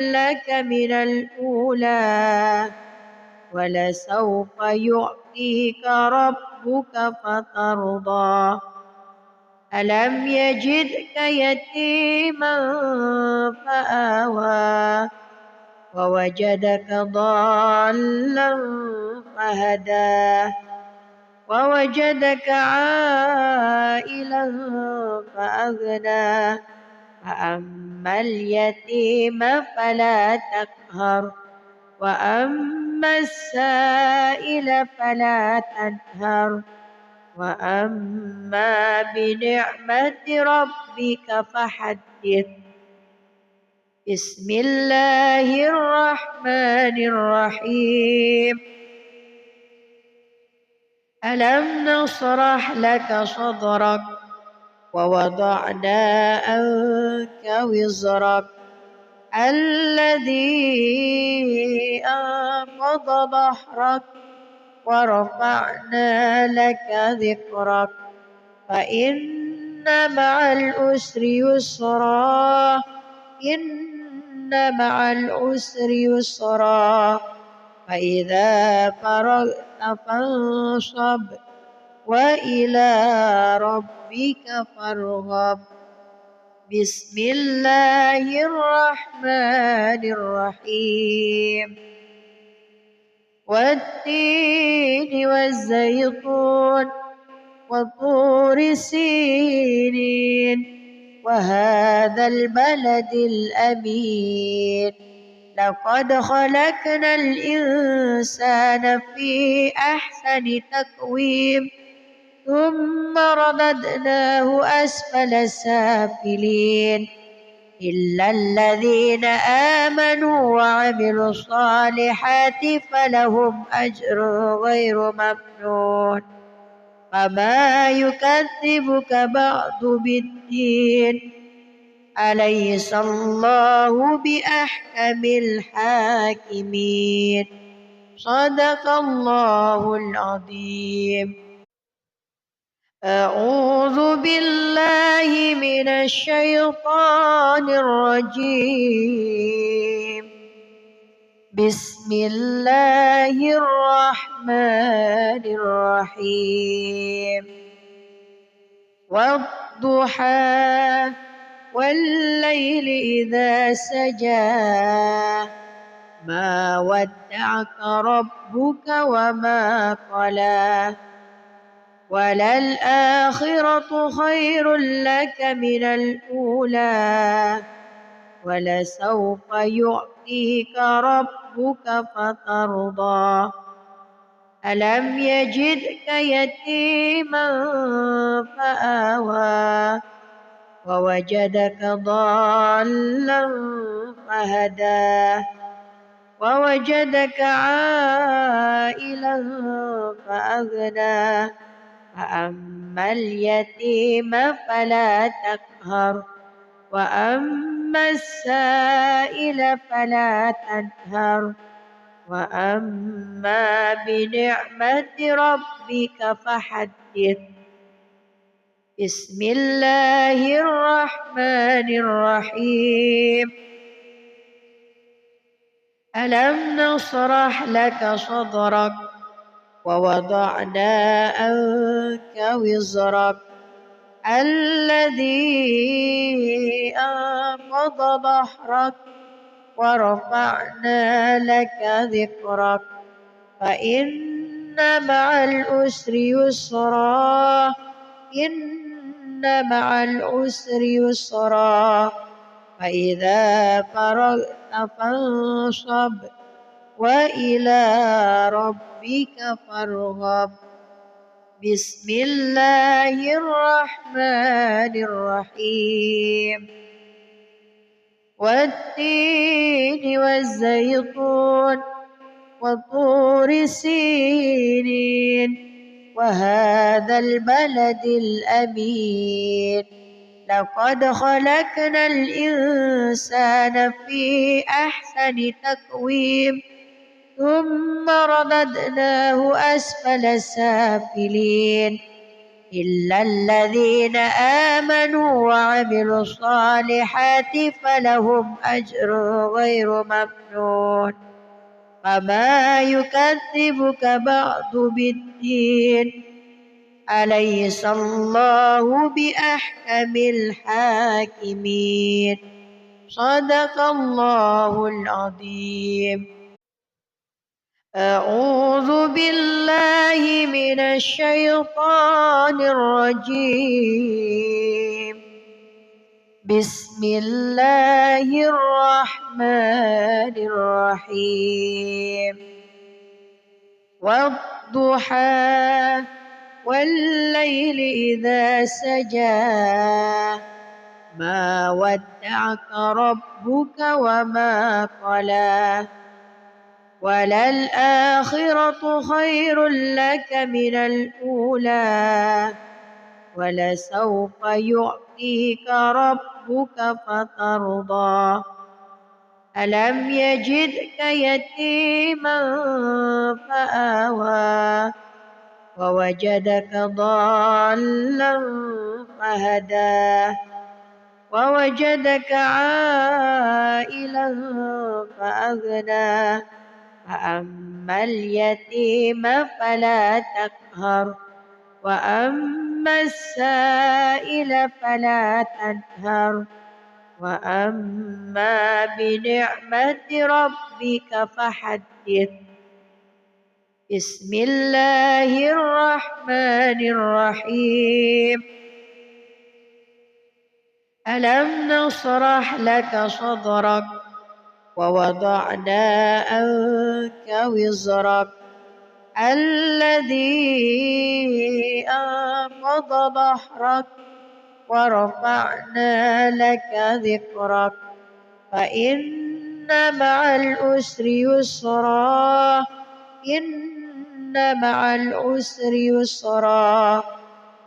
لك من الأولى ولسوف يعطيك ربك فترضى ألم يجدك يتيما فآوى ووجدك ضالا فهدى ووجدك عائلا فأغنى فأما اليتيم فلا تقهر وأما السائل فلا تنهر وأما بنعمة ربك فحدث بسم الله الرحمن الرحيم ألم نشرح لك صدرك ووضعنا عنك وزرك الذي أنقض ظهرك ورفعنا لك ذكرك فإن مع العسر يسرا إن مع العسر يسرا فإذا فرغت فانصب وإلى ربك فارغب بسم الله الرحمن الرحيم والتين والزيتون وطور سينين وهذا البلد الأمين لقد خلقنا الإنسان في أحسن تقويم ثم رددناه أسفل سافلين إلا الذين آمنوا وعملوا الصالحات فلهم أجر غير ممنون فما يكذبك بعد بالدين أليس الله بأحكم الحاكمين صدق الله العظيم أعوذ بالله من الشيطان الرجيم بسم الله الرحمن الرحيم والضحى والليل إذا سجى ما ودعك ربك وما قلى وللآخرة خير لك من الأولى ولسوف يعطيك ربك فترضى ألم يجدك يتيما فآوى ووجدك ضالا فهدى ووجدك عائلا فأغنى فأما اليتيم فلا تقهر وأما السائل فلا تنهر وأما بنعمة ربك فحدث بسم الله الرحمن الرحيم ألم نشرح لك صدرك ووضعنا عنك وزرك الذي أنقض ظهرك ورفعنا لك ذكرك فإن مع العسر يسرا إن مع العسر يسرا فإذا فرغت فانصب وإلى ربك فارغب بسم الله الرحمن الرحيم والتين والزيتون وطور سينين وهذا البلد الأمين لقد خلقنا الإنسان في أحسن تقويم ثم رددناه أسفل سافلين إلا الذين آمنوا وعملوا الصالحات فلهم أجر غير ممنون. فما يكذبك بعد بالدين، أليس الله بأحكم الحاكمين. صدق الله العظيم. أعوذ بالله من الشيطان الرجيم. بسم الله الرحمن الرحيم. والضحى والليل إذا سجى ما ودعك ربك وما قلى وللآخرة خير لك من الأولى ولسوف يعطيك ربك فترضى. ألم يجدك يتيما فآوى ووجدك ضالا فهدى ووجدك عائلا فأغنى فأما اليتيم فلا تقهر وأما السائل فلا تنهر وأما بنعمة ربك فحدث. بسم الله الرحمن الرحيم. ألم نشرح لك صدرك ووضعنا عنك وزرك الذي أنقض ظهرك ورفعنا لك ذكرك فإن مع العسر يسرا إن مع العسر يسرا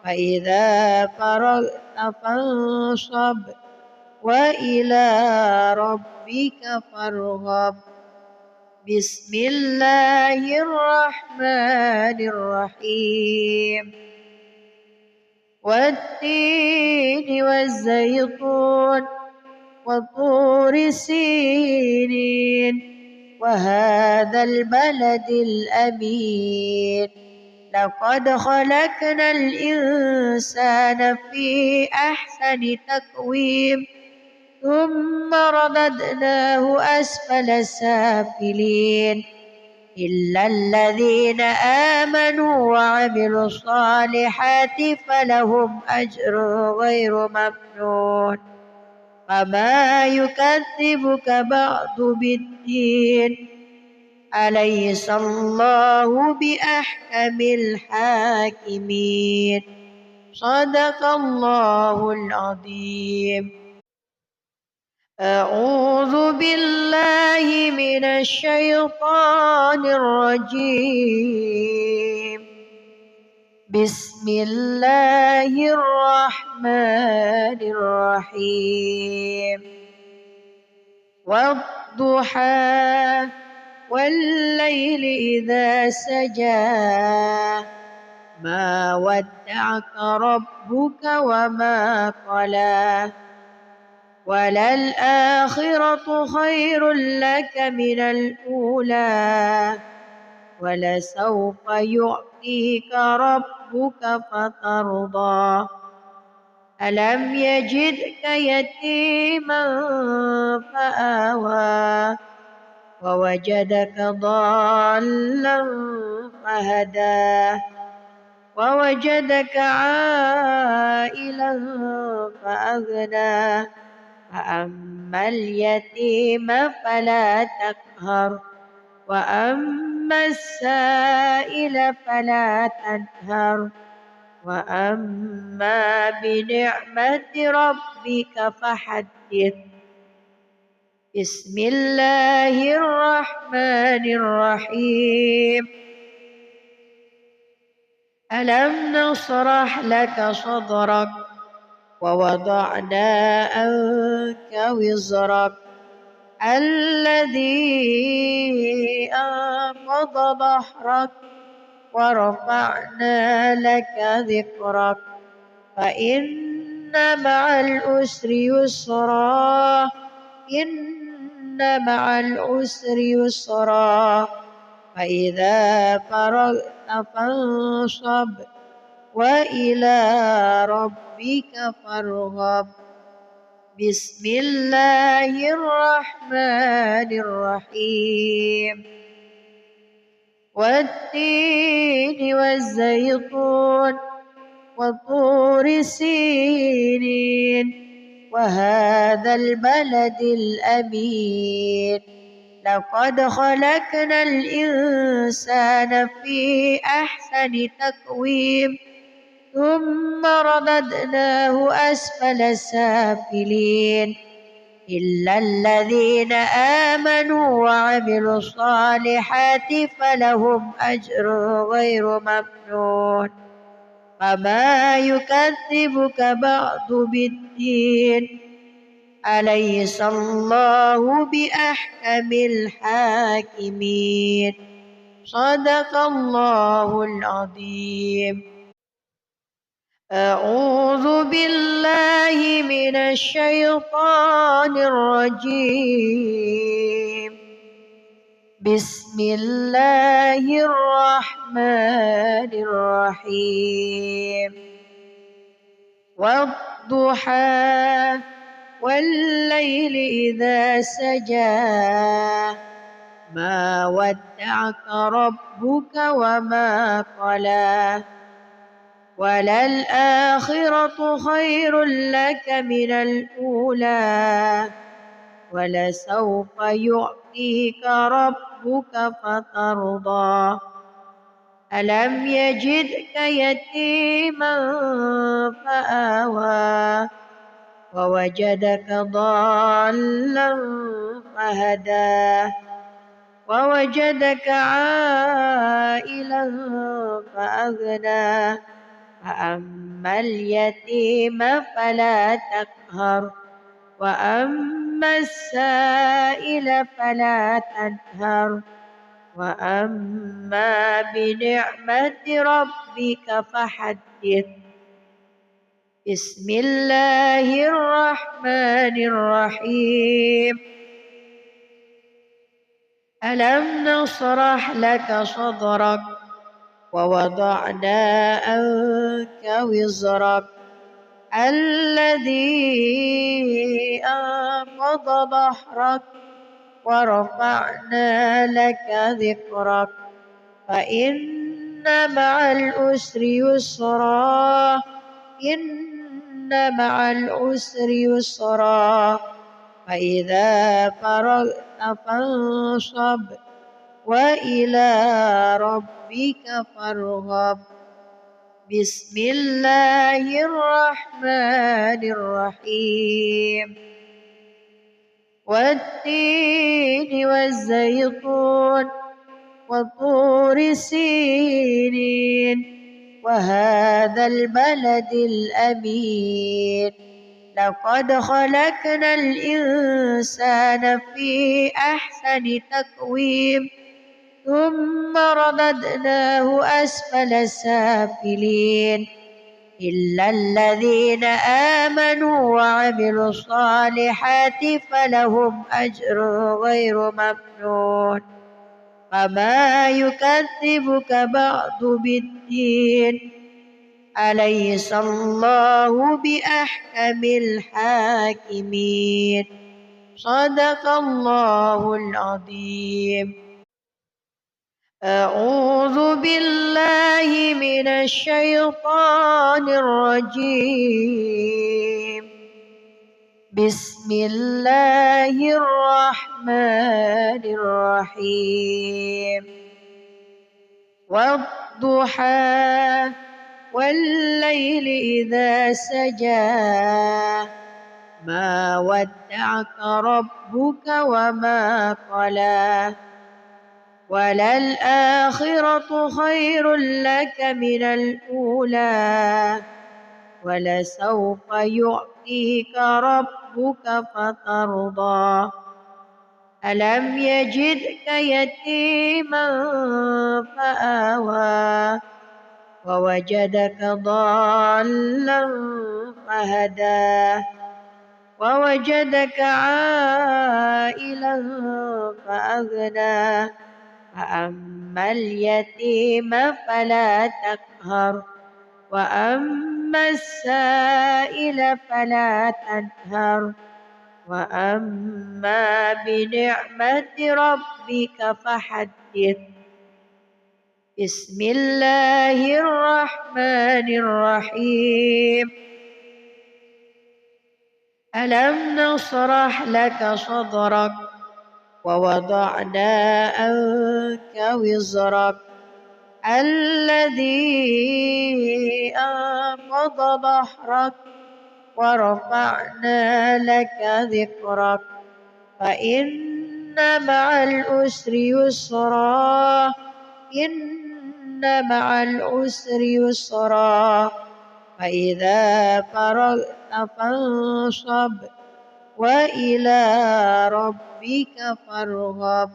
فإذا فرغت فانصب وإلى ربك فارغب. بسم الله الرحمن الرحيم. والتين والزيتون وطور سينين وهذا البلد الأمين لقد خلقنا الإنسان في أحسن تقويم ثم رددناه أسفل سافلين إلا الذين آمنوا وعملوا الصالحات فلهم أجر غير ممنون. فما يكذبك بعد بالدين، أليس الله بأحكم الحاكمين. صدق الله العظيم. أعوذ بالله من الشيطان الرجيم. بسم الله الرحمن الرحيم. والضحى والليل إذا سجى ما ودعك ربك وما قلى وللآخرة خير لك من الأولى ولسوف يعطيك ربك فترضى. ألم يجدك يتيما فآوى ووجدك ضالا فهدى ووجدك عائلا فأغنى فأما اليتيم فلا تقهر وأما السائل فلا تنهر وأما بنعمة ربك فحدث. بسم الله الرحمن الرحيم. ألم نشرح لك صدرك ووضعنا عنك وزرك الذي أنقض ظهرك ورفعنا لك ذكرك فإن مع العسر يسرا إن مع العسر يسرا فإذا فرغت فانصب وإلى ربك فارغب بسم الله الرحمن الرحيم والتين والزيتون وطور سينين وهذا البلد الأمين لقد خلقنا الإنسان في أحسن تقويم ثم رددناه أسفل سافلين إلا الذين آمنوا وعملوا الصالحات فلهم أجر غير ممنون فما يكذبك بعد بالدين أليس الله بأحكم الحاكمين صدق الله العظيم. أعوذ بالله من الشيطان الرجيم بسم الله الرحمن الرحيم والضحى والليل إذا سجى ما ودعك ربك وما قلى وللآخرة خير لك من الأولى ولسوف يعطيك ربك فترضى ألم يجدك يتيما فآوى ووجدك ضالا فهدى ووجدك عائلا فأغنى فأما اليتيم فلا تقهر وأما السائل فلا تنهر وأما بنعمة ربك فحدث بسم الله الرحمن الرحيم ألم نشرح لك صدرك ووضعنا عنك وزرك الذي أنقض ظهرك ورفعنا لك ذكرك فإن مع العسر يسرا إن مع العسر يسرا فإذا فرغت فانصب وإلى ربك فارغب بسم الله الرحمن الرحيم والتين والزيتون وطور سينين وهذا البلد الأمين لقد خلقنا الإنسان في أحسن تقويم ثم رددناه أسفل سافلين إلا الذين آمنوا وعملوا الصالحات فلهم أجر غير ممنون فما يكذبك بعد بالدين أليس الله بأحكم الحاكمين صدق الله العظيم. أعوذ بالله من الشيطان الرجيم بسم الله الرحمن الرحيم والضحى والليل إذا سجى ما ودعك ربك وما قلى وللآخرة خير لك من الأولى ولسوف يعطيك ربك فترضى ألم يجدك يتيما فآوى ووجدك ضالا فهدى ووجدك عائلا فأغنى فأما اليتيم فلا تقهر وأما السائل فلا تنهر وأما بنعمة ربك فحدث. بسم الله الرحمن الرحيم. ألم نشرح لك صدرك ووضعنا عنك وزرك الذي أنقض ظهرك ورفعنا لك ذكرك فإن مع العسر يسرا إن مع العسر يسرا فإذا فرغت فانصب وإلى ربك فارغب.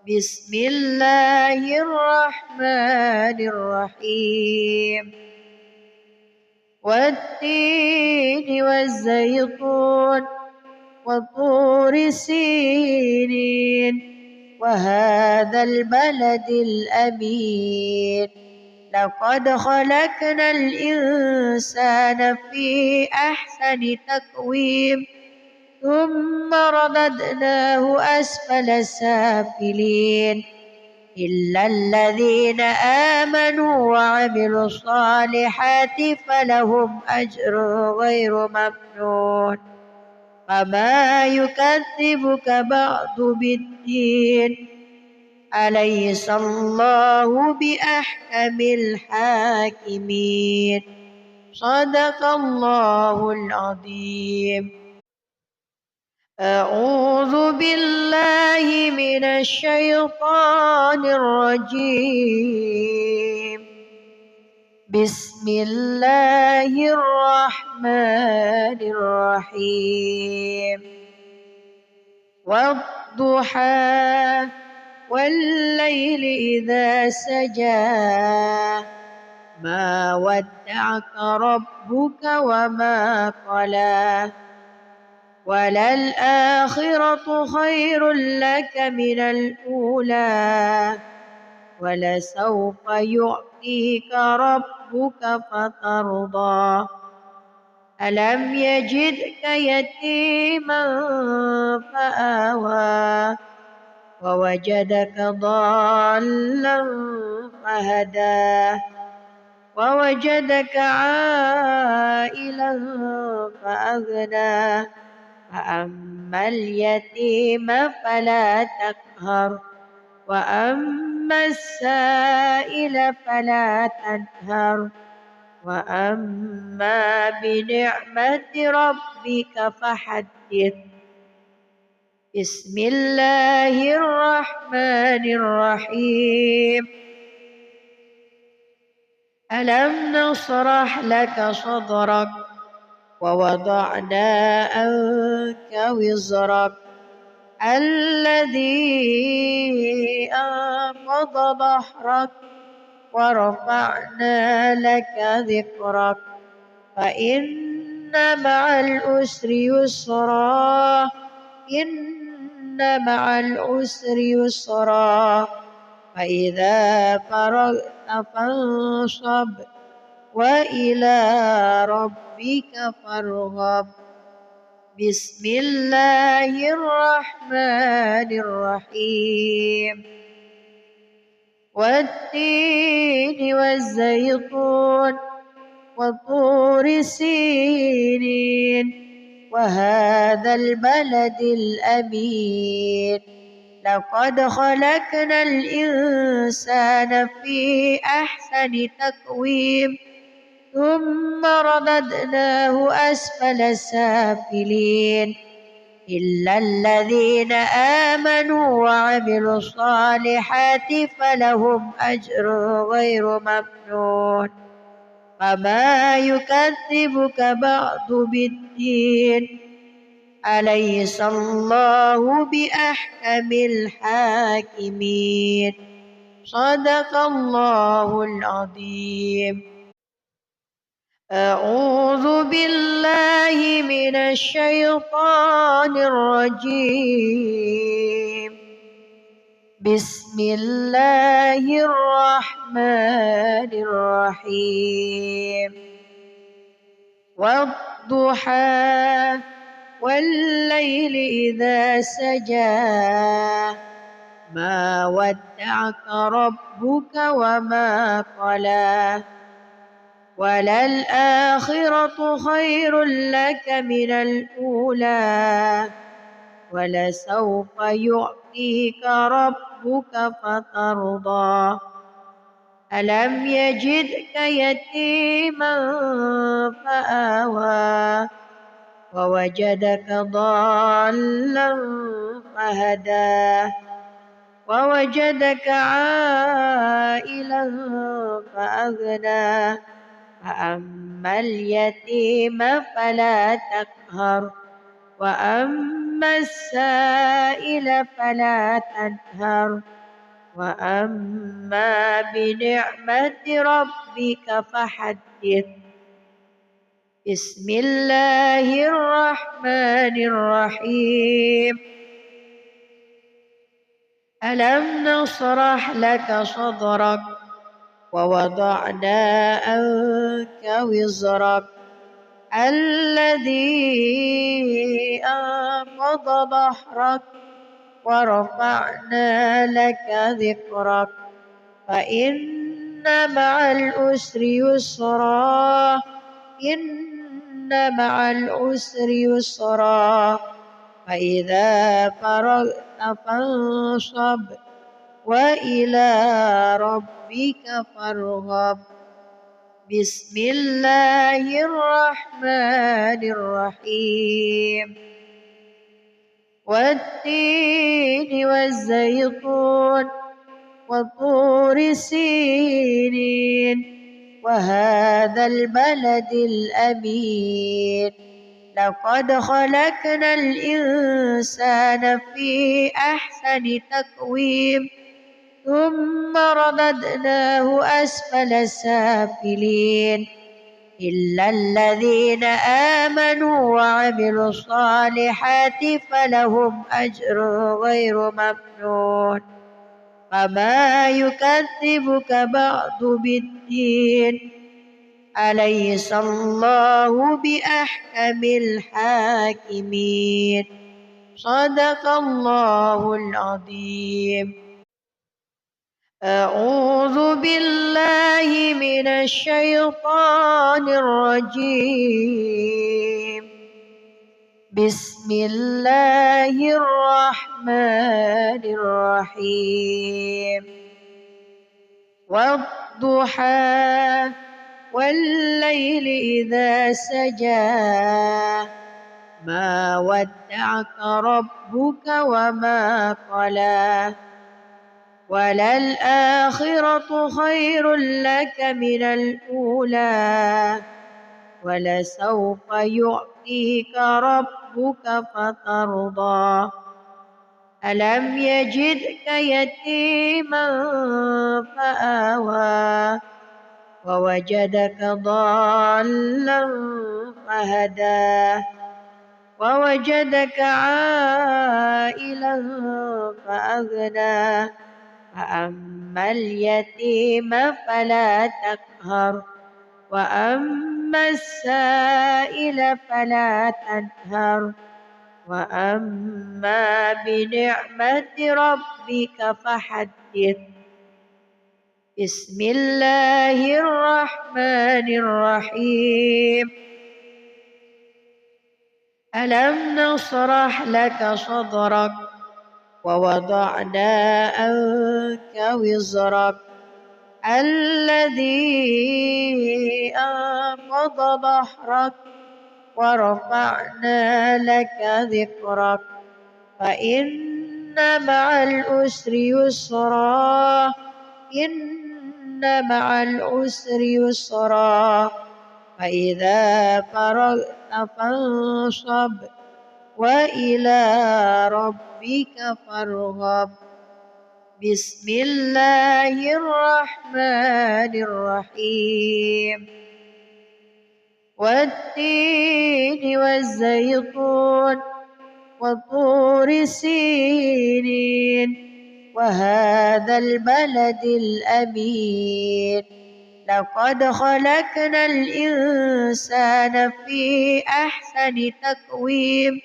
بسم الله الرحمن الرحيم. والتين والزيتون وطور سينين وهذا البلد الأمين لقد خلقنا الإنسان في أحسن تقويم ثم رددناه أسفل سافلين إلا الذين آمنوا وعملوا الصالحات فلهم أجر غير ممنون فما يكذبك بعد بالدين أليس الله بأحكم الحاكمين. صدق الله العظيم. أعوذ بالله من الشيطان الرجيم. بسم الله الرحمن الرحيم. والضحى والليل إذا سجى ما ودعك ربك وما قلى وللآخرة خير لك من الأولى ولسوف يعطيك ربك فترضى ألم يجدك يتيما فآوى ووجدك ضالا فهدى ووجدك عائلا فأغنى فأما اليتيم فلا تقهر وأما السائل فلا تنهر وأما بنعمة ربك فحدث. بسم الله الرحمن الرحيم. ألم نشرح لك صدرك ووضعنا عنك وزرك الذي أنقض ظهرك ورفعنا لك ذكرك فإن مع العسر يسرا إن مع العسر يسرا فإذا فرغت فانصب وإلى ربك فارغب. بسم الله الرحمن الرحيم. والتين والزيتون وطور سينين وهذا البلد الأمين لقد خلقنا الإنسان في أحسن تقويم ثم رددناه أسفل سافلين إلا الذين آمنوا وعملوا الصالحات فلهم أجر غير ممنون فما يكذبك بعد بالدين أليس الله بأحكم الحاكمين. صدق الله العظيم. أعوذ بالله من الشيطان الرجيم. بسم الله الرحمن الرحيم. والضحى والليل إذا سجى ما ودعك ربك وما قلى وللآخرة خير لك من الأولى ولسوف يعطيك ربك فترضى ألم يجدك يتيما فآوى ووجدك ضالا فهدى ووجدك عائلا فأغنى فأما اليتيم فلا تقهر وأما السائل فلا تنهر وأما بنعمة ربك فحدث. بسم الله الرحمن الرحيم. ألم نشرح لك صدرك ووضعنا عنك وزرك الذي أنقض ظهرك ورفعنا لك ذكرك فإن مع العسر يسرا إن مع العسر يسرا فإذا فرغت فانصب وإلى ربك فارغب. بسم الله الرحمن الرحيم. والتين والزيتون وطور سينين وهذا البلد الأمين لقد خلقنا الإنسان في أحسن تقويم ثم رددناه أسفل سافلين إلا الذين آمنوا وعملوا الصالحات فلهم أجر غير ممنون فما يكذبك بعد بالدين أليس الله بأحكم الحاكمين. صدق الله العظيم. أعوذ بالله من الشيطان الرجيم. بسم الله الرحمن الرحيم. والضحى والليل إذا سجى ما ودعك ربك وما قلى وللآخرة خير لك من الأولى ولسوف يعطيك ربك فترضى ألم يجدك يتيما فآوى ووجدك ضالا فهدى ووجدك عائلا فأغنى فأما اليتيم فلا تقهر وأما السائل فلا تنهر وأما بنعمة ربك فحدث. بسم الله الرحمن الرحيم. ألم نشرح لك صدرك ووضعنا عنك وزرك الذي أنقض ظهرك ورفعنا لك ذكرك فإن مع العسر يسرا إن مع العسر يسرا فإذا فرغت فانصب وإلى ربك فارغب. بسم الله الرحمن الرحيم. والتين والزيتون وطور سينين وهذا البلد الأمين. لقد خلقنا الإنسان في أحسن تقويم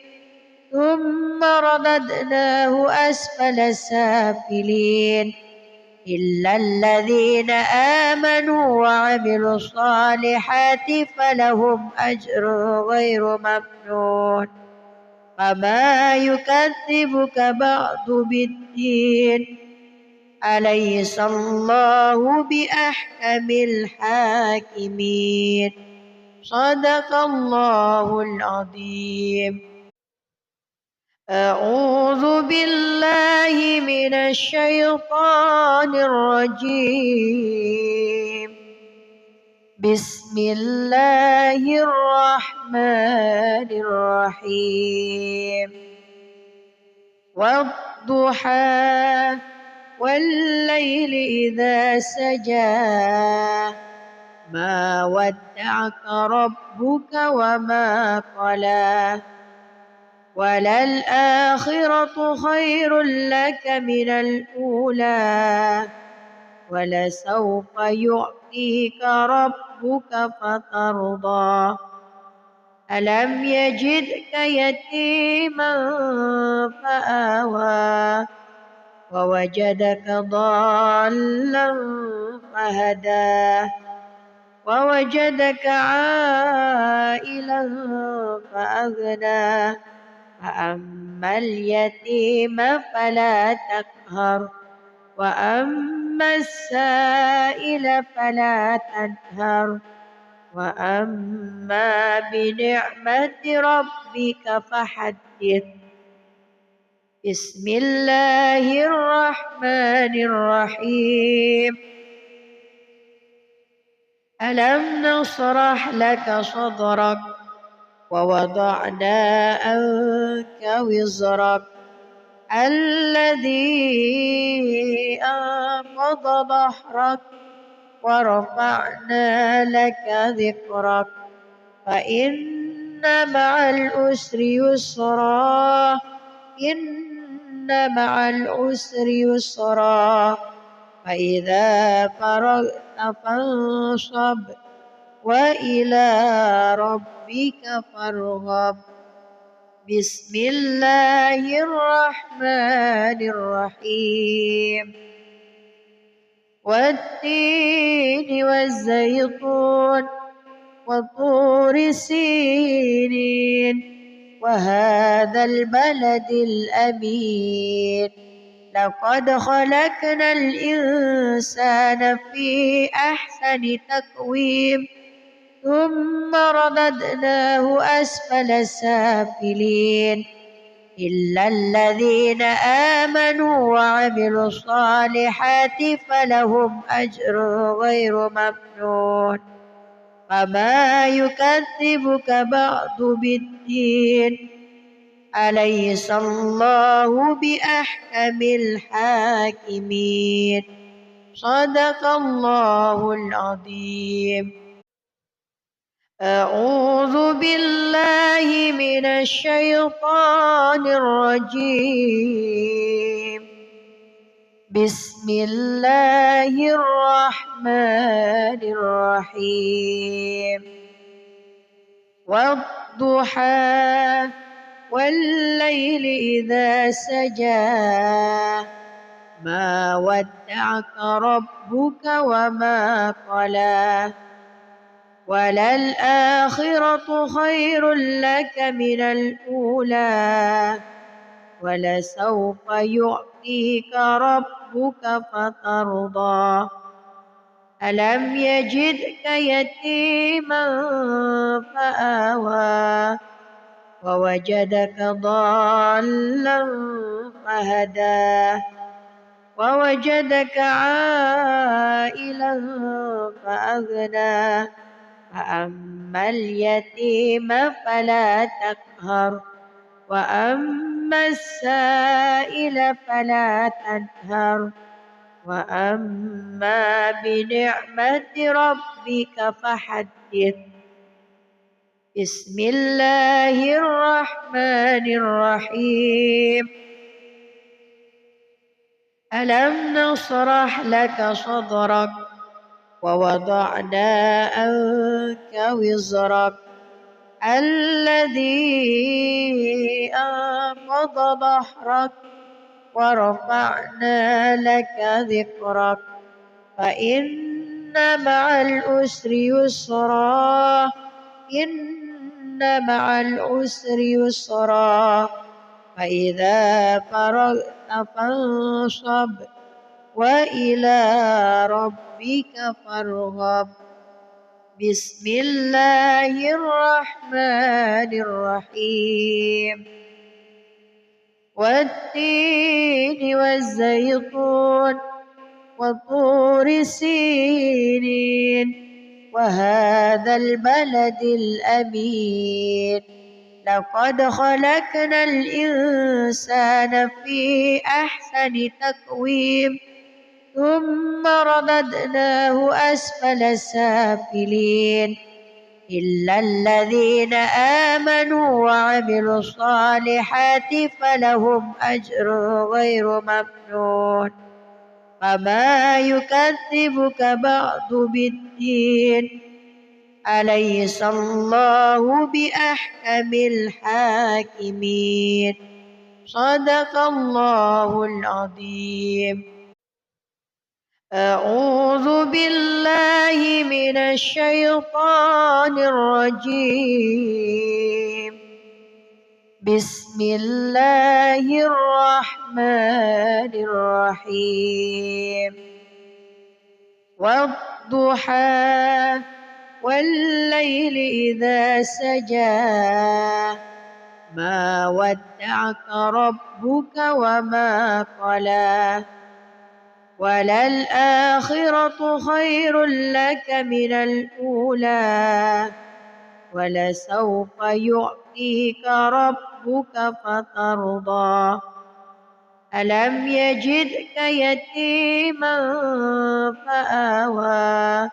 ثم رددناه أسفل سافلين إلا الذين آمنوا وعملوا الصالحات فلهم أجر غير ممنون. فما يكذبك بعد بالدين. أليس الله بأحكم الحاكمين. صدق الله العظيم. أعوذ بالله من الشيطان الرجيم. بسم الله الرحمن الرحيم. والضحى والليل إذا سجى ما ودعك ربك وما قلى وللآخرة خير لك من الأولى ولسوف يعطيك ربك فترضى. ألم يجدك يتيما فآوى ووجدك ضالا فهدى ووجدك عائلا فأغنى. فأما اليتيم فلا تقهر وأما السائل فلا تنهر وأما بنعمة ربك فحدث. بسم الله الرحمن الرحيم. ألم نشرح لك صدرك ووضعنا عنك وزرك الذي أنقض ظهرك ورفعنا لك ذكرك فإن مع العسر يسرا إن مع العسر يسرا فإذا فرغت فانصب وإلى ربك فارغب. بسم الله الرحمن الرحيم. والتين والزيتون وطور سينين وهذا البلد الأمين. لقد خلقنا الإنسان في أحسن تقويم ثم رددناه أسفل سافلين إلا الذين آمنوا وعملوا الصالحات فلهم أجر غير ممنون. فما يكذبك بعد بالدين. أليس الله بأحكم الحاكمين. صدق الله العظيم. أعوذ بالله من الشيطان الرجيم. بسم الله الرحمن الرحيم. والضحى والليل إذا سجى ما ودعك ربك وما قلى وللآخرة خير لك من الأولى ولسوف يعطيك ربك فترضى. ألم يجدك يتيما فآوى ووجدك ضالا فهدى ووجدك عائلا فأغنى. فأما اليتيم فلا تقهر وأما السائل فلا تنهر وأما بنعمة ربك فحدث. بسم الله الرحمن الرحيم. ألم نشرح لك صدرك ووضعنا عنك وزرك الذي أنقض ظهرك ورفعنا لك ذكرك فإن مع العسر يسرا إن مع العسر يسرا فإذا فرغت فانصب وإلى ربك فارغب. بسم الله الرحمن الرحيم. والتين والزيتون وطور سينين وهذا البلد الأمين لقد خلقنا الإنسان في أحسن تقويم ثم رددناه أسفل سافلين إلا الذين آمنوا وعملوا الصالحات فلهم أجر غير ممنون. فما يكذبك بعد بالدين أليس الله بأحكم الحاكمين. صدق الله العظيم. أعوذ بالله من الشيطان الرجيم. بسم الله الرحمن الرحيم. والضحى والليل إذا سجى ما ودعك ربك وما قلى وللآخرة خير لك من الأولى ولسوف يعطيك ربك فترضى. ألم يجدك يتيما فآوى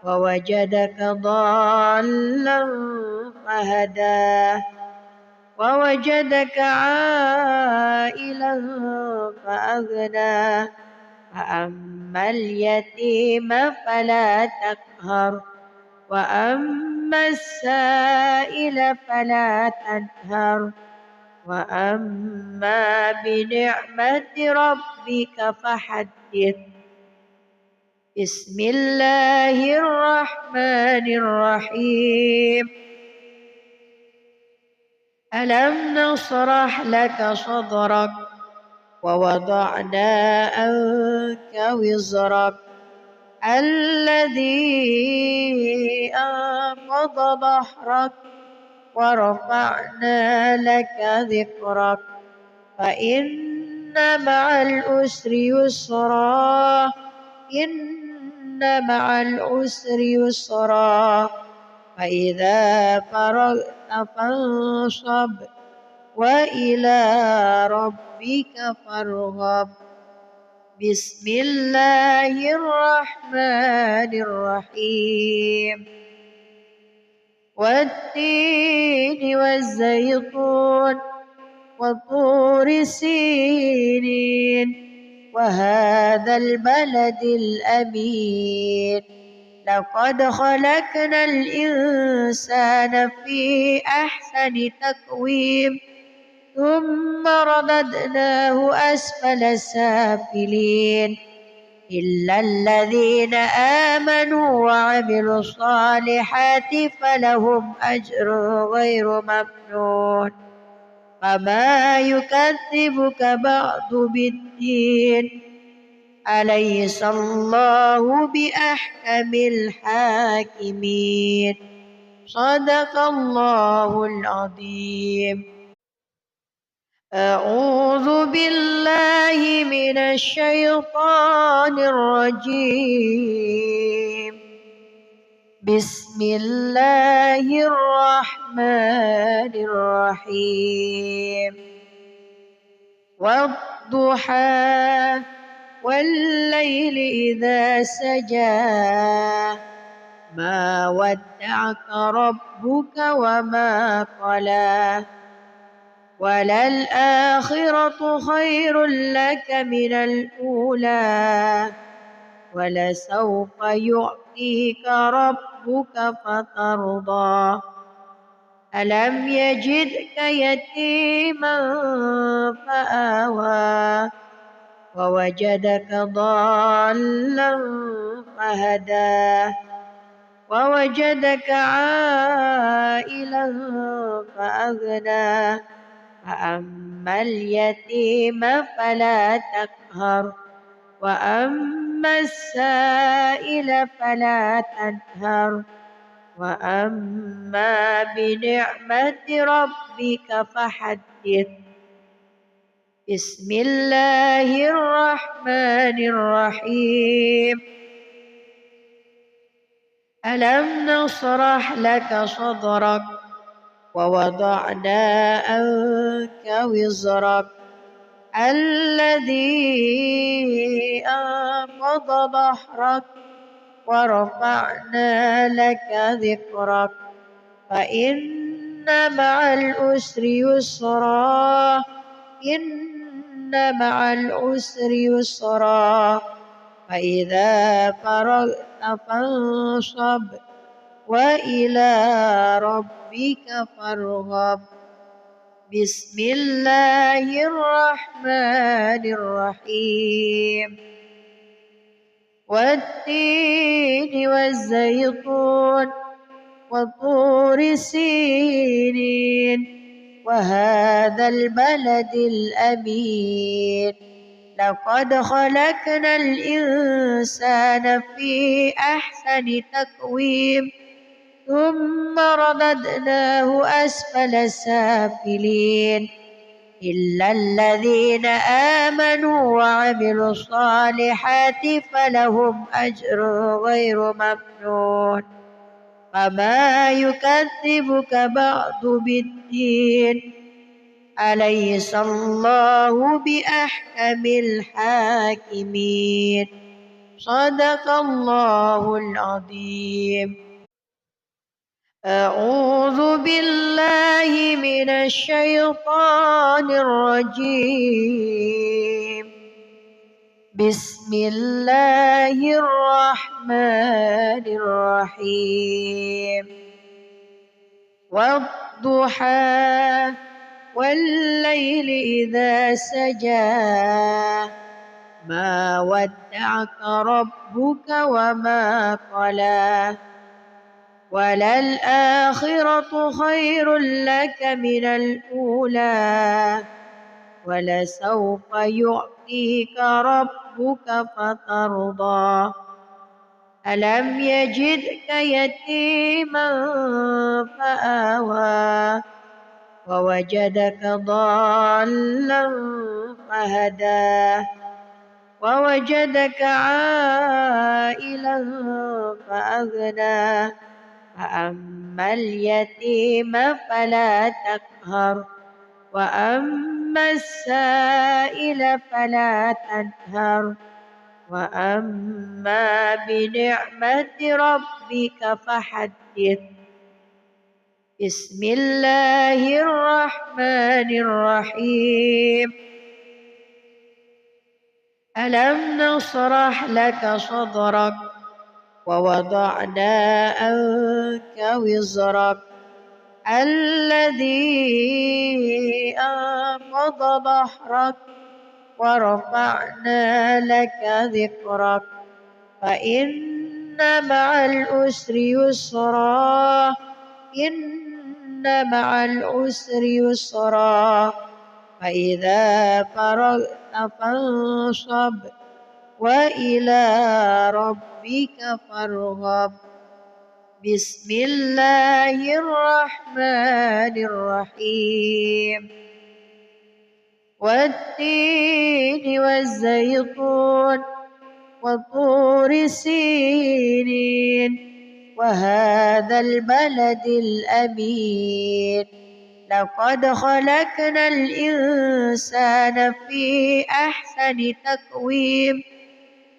ووجدك ضالا فهدى ووجدك عائلا فأغنى فأما اليتيم فلا تقهر وأما السائل فلا تنهر وأما بنعمة ربك فحدث. بسم الله الرحمن الرحيم. ألم نشرح لك صدرك ووضعنا عنك وزرك الذي أنقض ظهرك ورفعنا لك ذكرك فإن مع العسر يسرا إن مع العسر يسرا فإذا فرغت فانصب وإلى ربك فارغب. بسم الله الرحمن الرحيم. والتين والزيتون وطور سينين وهذا البلد الأمين لقد خلقنا الإنسان في أحسن تقويم ثم رددناه أسفل سافلين إلا الذين آمنوا وعملوا الصالحات فلهم أجر غير ممنون. فما يكذبك بعد بالدين أليس الله بأحكم الحاكمين. صدق الله العظيم. أعوذ بالله من الشيطان الرجيم. بسم الله الرحمن الرحيم والضحى والليل إذا سجى ما ودعك ربك وما قلى وللآخرة خير لك من الأولى ولسوف يعطيك ربك فترضى ألم يجدك يتيما فآوى ووجدك ضالا فهدى ووجدك عائلا فأغنى فأما اليتيم فلا تقهر وأما السائل فلا تنهر وأما بنعمة ربك فحدث بسم الله الرحمن الرحيم ألم نشرح لك صدرك ووضعنا عنك وزرك الذي أنقض ظهرك ورفعنا لك ذكرك فإن مع العسر يسرا إن مع العسر يسرا فإذا فرغت فانصب وإلى ربك فارغب بسم الله الرحمن الرحيم والتين والزيتون وطور سينين وهذا البلد الأمين لقد خلقنا الإنسان في أحسن تقويم ثم رددناه أسفل سافلين إلا الذين آمنوا وعملوا الصالحات فلهم أجر غير ممنون فما يكذبك بعد بالدين أليس الله بأحكم الحاكمين صدق الله العظيم أعوذ بالله من الشيطان الرجيم بسم الله الرحمن الرحيم والضحى والليل إذا سجى ما ودعك ربك وما قلى وللآخرة خير لك من الأولى ولسوف يعطيك ربك فترضى ألم يجدك يتيما فآوى ووجدك ضالا فهدى ووجدك عائلا فأغنى فأما اليتيم فلا تقهر وأما السائل فلا تنهر وأما بنعمة ربك فحدث بسم الله الرحمن الرحيم ألم نشرح لك صدرك ووضعنا عنك وزرك الذي أنقض ظهرك ورفعنا لك ذكرك فإن مع العسر يسرا إن مع العسر يسرا فإذا فرغت فانصب وإلى ربك فارغب بسم الله الرحمن الرحيم والتين والزيتون وطور سينين وهذا البلد الأمين لقد خلقنا الإنسان في أحسن تقويم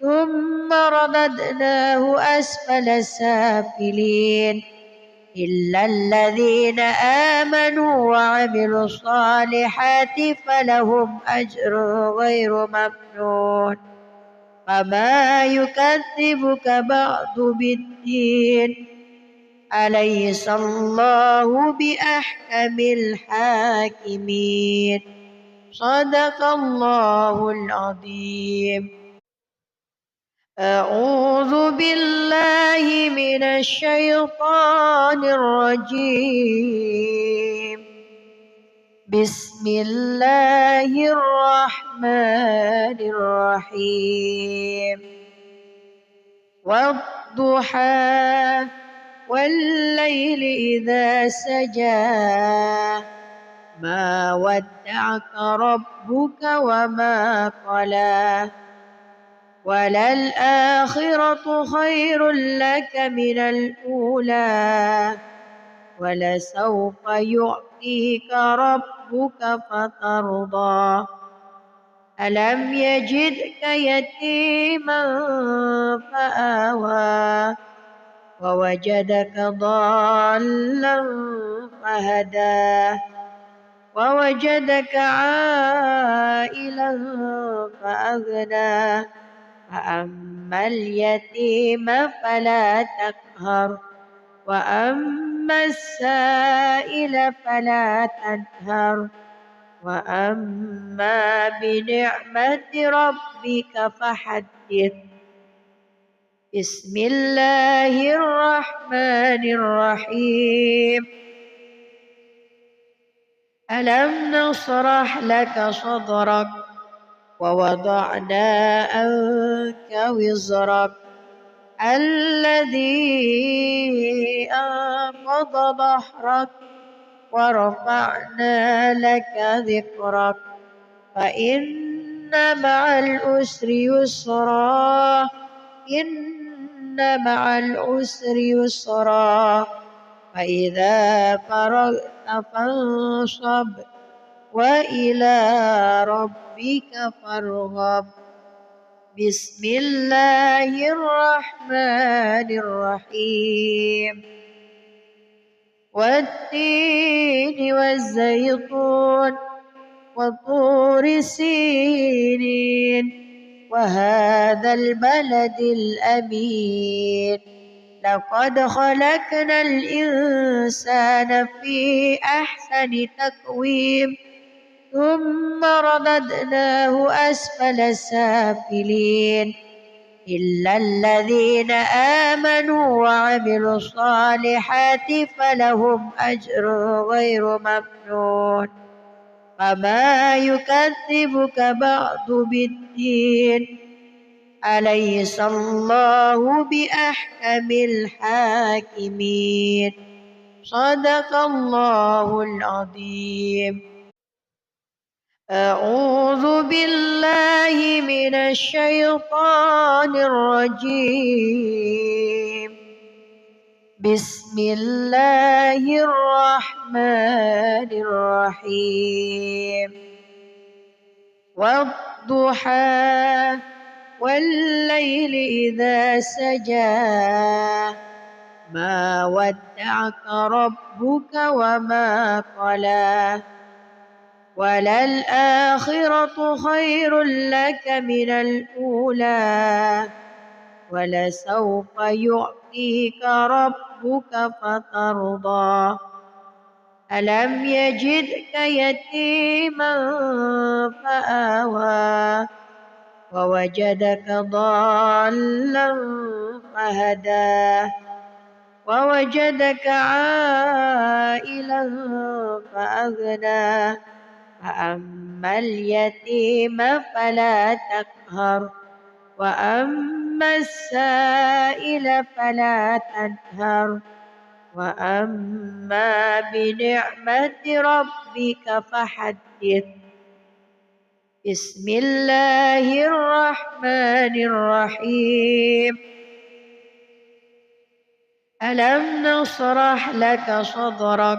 ثم رددناه أسفل سافلين إلا الذين آمنوا وعملوا الصالحات فلهم أجر غير ممنون فما يكذبك بعد بالدين أليس الله بأحكم الحاكمين صدق الله العظيم. أعوذ بالله من الشيطان الرجيم بسم الله الرحمن الرحيم والضحى والليل إذا سجى ما ودعك ربك وما قلى وللآخرة خير لك من الأولى ولسوف يعطيك ربك فترضى ألم يجدك يتيما فآوى ووجدك ضالا فهدى ووجدك عائلا فأغنى فأما اليتيم فلا تقهر وأما السائل فلا تنهر وأما بنعمة ربك فحدث. بسم الله الرحمن الرحيم ألم نشرح لك صدرك ووضعنا عنك وزرك الذي أنقض ظهرك ورفعنا لك ذكرك فإن مع العسر يسرا إن مع العسر يسرا فإذا فرغت فانصب وإلى ربك فارغب. بسم الله الرحمن الرحيم والتين والزيتون وطور سينين وهذا البلد الأمين لقد خلقنا الإنسان في أحسن تقويم ثم رددناه أسفل سافلين إلا الذين آمنوا وعملوا الصالحات فلهم أجر غير ممنون فما يكذبك بعد بالدين أليس الله بأحكم الحاكمين صدق الله العظيم. أعوذ بالله من الشيطان الرجيم بسم الله الرحمن الرحيم والضحى والليل إذا سجى ما ودعك ربك وما قلى وللآخرة خير لك من الأولى ولسوف يعطيك ربك فترضى ألم يجدك يتيما فآوى ووجدك ضالا فهدى ووجدك عائلا فأغنى فأما اليتيم فلا تقهر وأما السائل فلا تنهر وأما بنعمة ربك فحدث. بسم الله الرحمن الرحيم ألم نشرح لك صدرك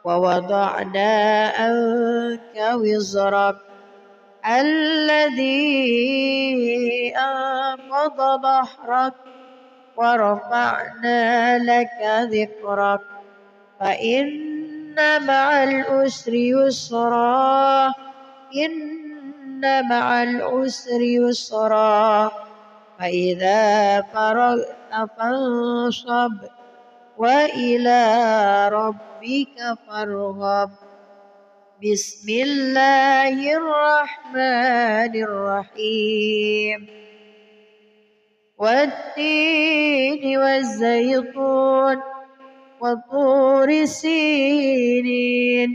ووضعنا عنك وزرك الذي أنقض ظهرك ورفعنا لك ذكرك فإن مع العسر يسرا إن مع العسر يسرا فإذا فرغت فانصب وإلى ربك فارغب بسم الله الرحمن الرحيم والتين والزيتون وطور سينين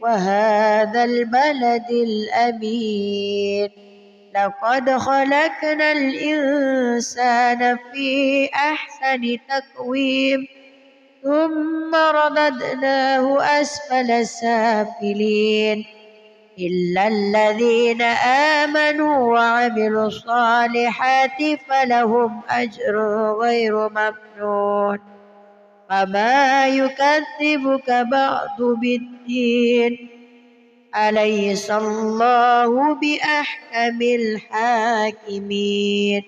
وهذا البلد الأمين لقد خلقنا الإنسان في أحسن تقويم ثم رددناه أسفل سافلين إلا الذين آمنوا وعملوا الصالحات فلهم أجر غير ممنون فما يكذبك بعد بالدين أليس الله بأحكم الحاكمين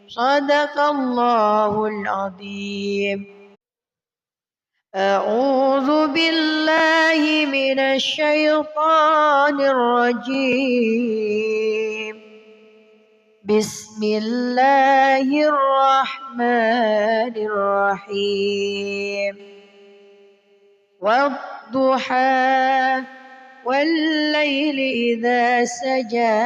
صدق الله العظيم. أعوذ بالله من الشيطان الرجيم بسم الله الرحمن الرحيم والضحى والليل إذا سجى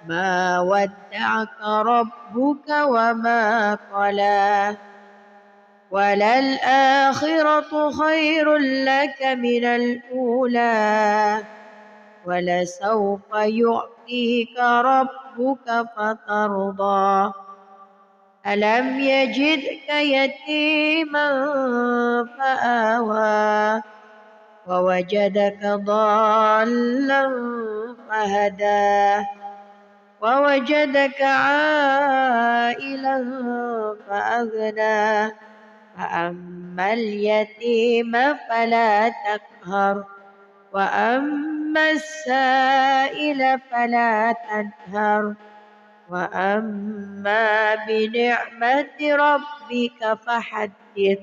ما ودعك ربك وما قلى وللآخرة خير لك من الأولى ولسوف يعطيك ربك فترضى ألم يجدك يتيما فآوى ووجدك ضالا فهدى ووجدك عائلا فأغنى فأما اليتيم فلا تقهر وأما السائل فلا تنهر وأما بنعمة ربك فحدث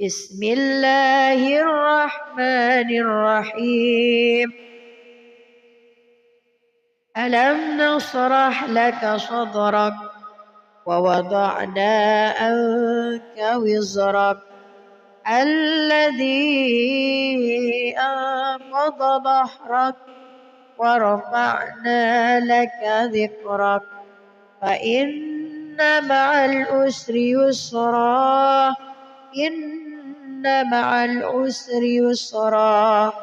بسم الله الرحمن الرحيم ألم نشرح لك صدرك ووضعنا عنك وزرك الذي أنقض ظهرك ورفعنا لك ذكرك فإن مع العسر يسرا إن مع العسر يسرا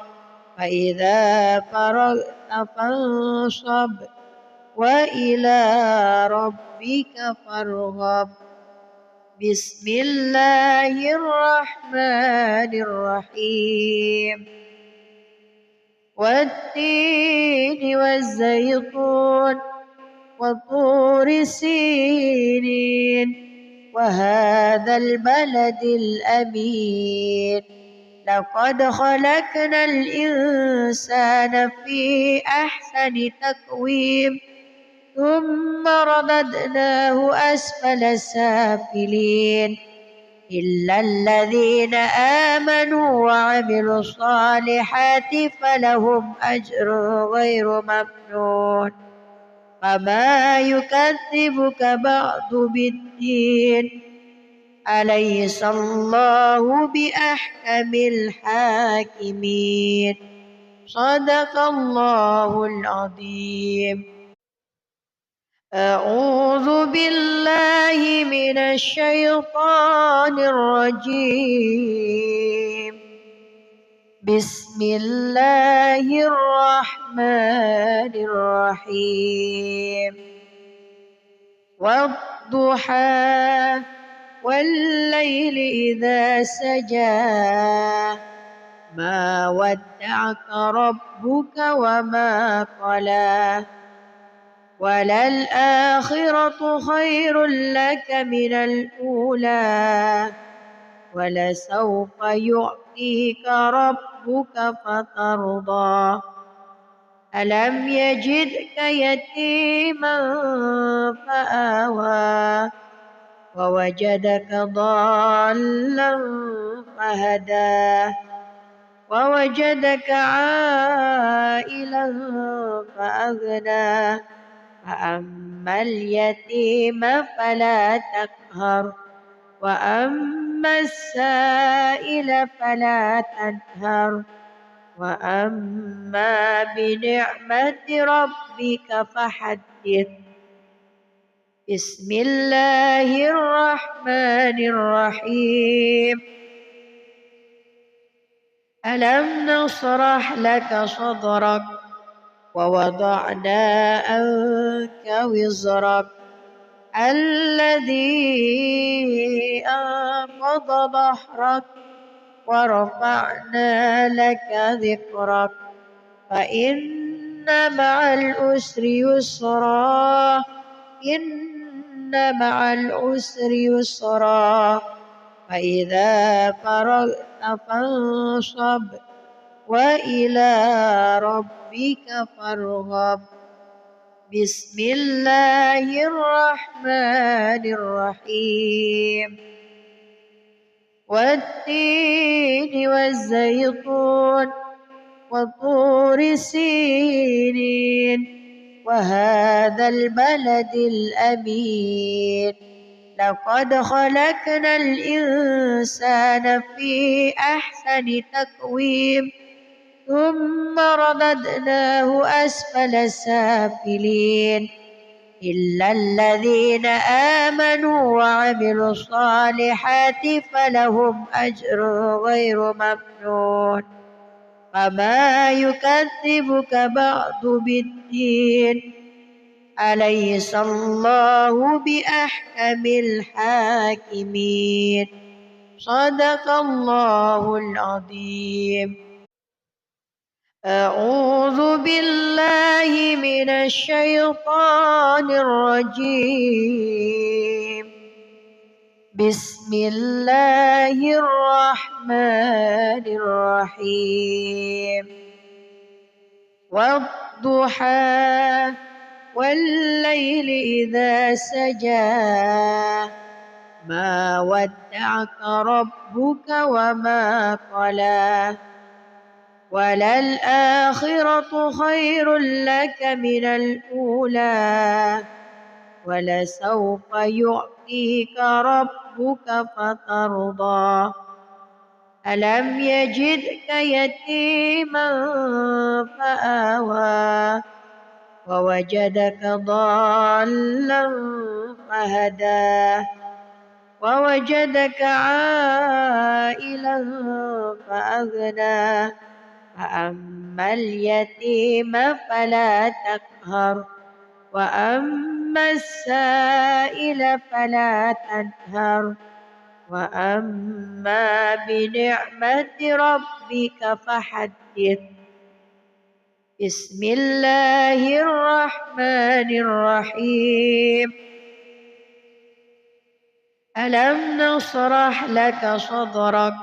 فإذا فرغت فانصب وإلى ربك فارغب بسم الله الرحمن الرحيم والتين والزيتون وطور سينين وهذا البلد الأمين لقد خلقنا الإنسان في أحسن تقويم ثم رددناه أسفل سافلين إلا الذين آمنوا وعملوا الصالحات فلهم أجر غير ممنون فما يكذبك بعد بالدين أليس الله بأحكم الحاكمين صدق الله العظيم. أعوذ بالله من الشيطان الرجيم بسم الله الرحمن الرحيم والضحى والليل إذا سجى ما ودعك ربك وما قلى وللآخرة خير لك من الأولى ولسوف يعطيك ربك فترضى ألم يجدك يتيما فآوى ووجدك ضالا فهدى ووجدك عائلا فأغنى فأما اليتيم فلا تقهر وأما السائل فلا تنهر وأما بنعمة ربك فحدث بسم الله الرحمن الرحيم ألم نشرح لك صدرك ووضعنا عنك وزرك الذي أنقض ظهرك ورفعنا لك ذكرك فإن مع العسر يسرا إن مع العسر يسرا فإذا فرغت فانصب وإلى ربك فارغب بسم الله الرحمن الرحيم والتين والزيتون وطور سينين وهذا البلد الأمين لقد خلقنا الإنسان في أحسن تقويم ثم رددناه أسفل سافلين إلا الذين آمنوا وعملوا الصالحات فلهم أجر غير ممنون فما يكذبك بعد بالدين أليس الله بأحكم الحاكمين صدق الله العظيم أعوذ بالله من الشيطان الرجيم بسم الله الرحمن الرحيم والضحى والليل إذا سجى ما ودعك ربك وما قلى وللآخرة خير لك من الأولى ولسوف يعطيك ربك فترضى ألم يجدك يتيما فآوى ووجدك ضالا فهدى ووجدك عائلا فأغنى فأما اليتيم فلا تقهر وأما السائل فلا تنهر وأما بنعمة ربك فحدث بسم الله الرحمن الرحيم ألم نشرح لك صدرك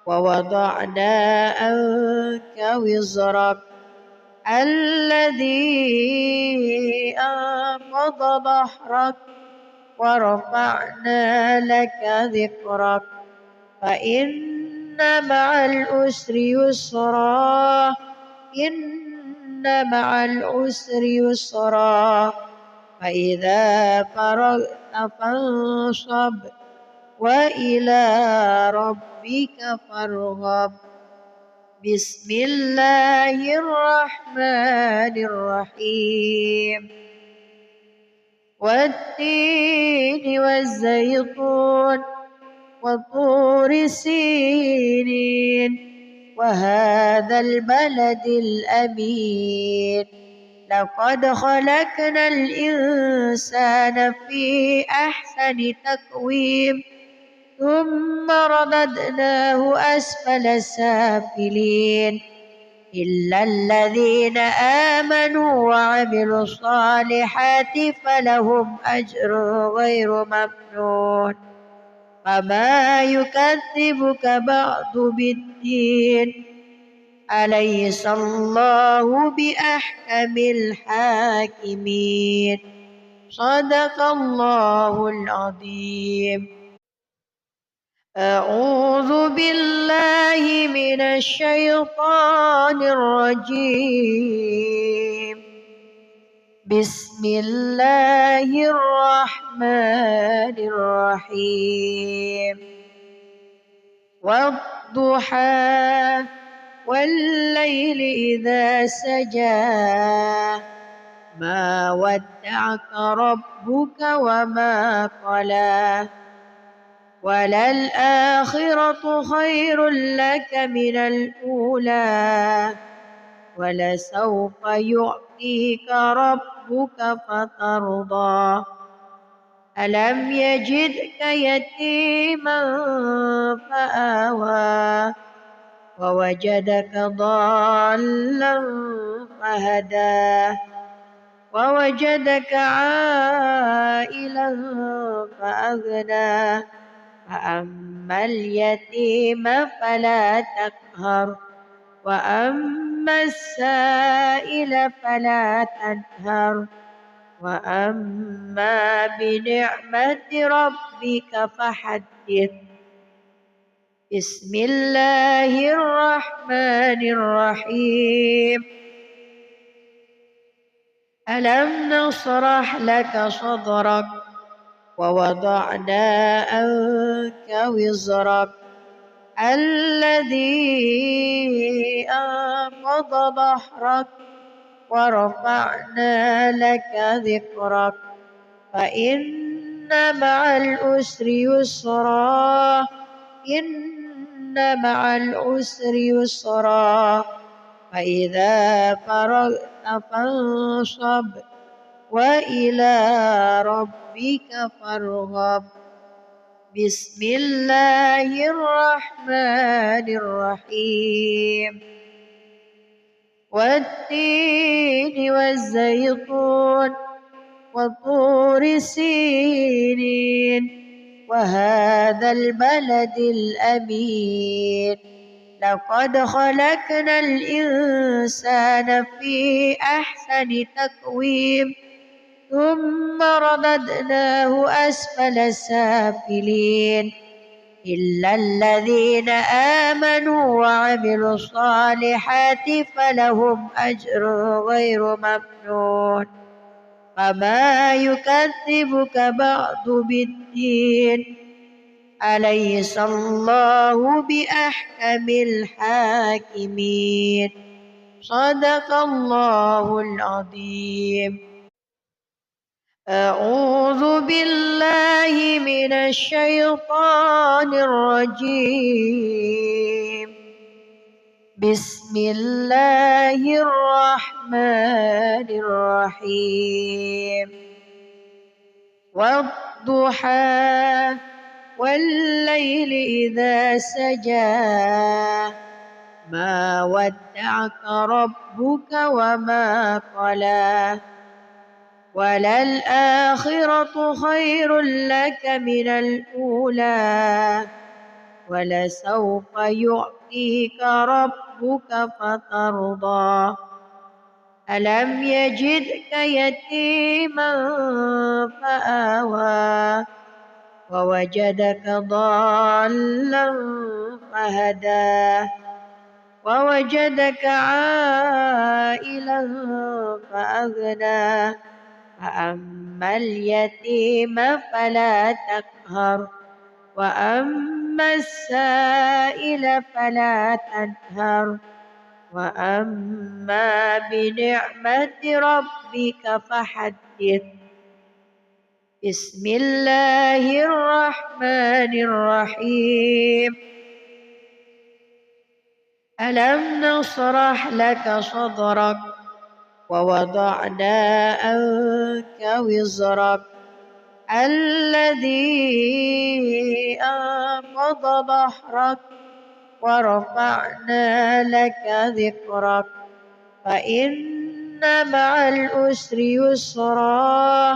ووضعنا عنك وزرك الذي أنقض ظهرك ورفعنا لك ذكرك فإن مع العسر يسرا إن مع العسر يسرا فإذا فرغت فانصب وإلى ربك فارغب بسم الله الرحمن الرحيم والتين والزيتون وطور سينين وهذا البلد الأمين لقد خلقنا الإنسان في أحسن تقويم ثم رددناه أسفل سافلين إلا الذين آمنوا وعملوا الصالحات فلهم أجر غير ممنون فما يكذبك بعد بالدين أليس الله بأحكم الحاكمين صدق الله العظيم. أعوذ بالله من الشيطان الرجيم. بسم الله الرحمن الرحيم. والضحى والليل إذا سجى ما ودعك ربك وما قلى وللآخرة خير لك من الأولى ولسوف يعطيك ربك فترضى ألم يجدك يتيما فآوى ووجدك ضالا فهدى ووجدك عائلا فأغنى فأما اليتيم فلا تقهر وأما السائل فلا تنهر وأما بنعمة ربك فحدث. بسم الله الرحمن الرحيم. ألم نشرح لك صدرك ووضعنا عنك وزرك الذي أنقض ظهرك ورفعنا لك ذكرك فإن مع العسر يسرا إن مع العسر يسرا فإذا فرغت فانصب وإلى ربك فارغب. بسم الله الرحمن الرحيم. والتين والزيتون وطور سينين وهذا البلد الأمين لقد خلقنا الإنسان في أحسن تقويم ثم رددناه أسفل سافلين إلا الذين آمنوا وعملوا الصالحات فلهم أجر غير ممنون فما يكذبك بعد بالدين أليس الله بأحكم الحاكمين صدق الله العظيم. أعوذ بالله من الشيطان الرجيم. بسم الله الرحمن الرحيم. والضحى والليل إذا سجى ما ودعك ربك وما قلى وللآخرة خير لك من الأولى ولسوف يعطيك ربك فترضى ألم يجدك يتيما فآوى ووجدك ضالا فهدى ووجدك عائلا فأغنى فأما اليتيم فلا تقهر وأما السائل فلا تنهر وأما بنعمة ربك فحدث. بسم الله الرحمن الرحيم. ألم نشرح لك صدرك ووضعنا عنك وزرك الذي أنقض ظهرك ورفعنا لك ذكرك فإن مع العسر يسرا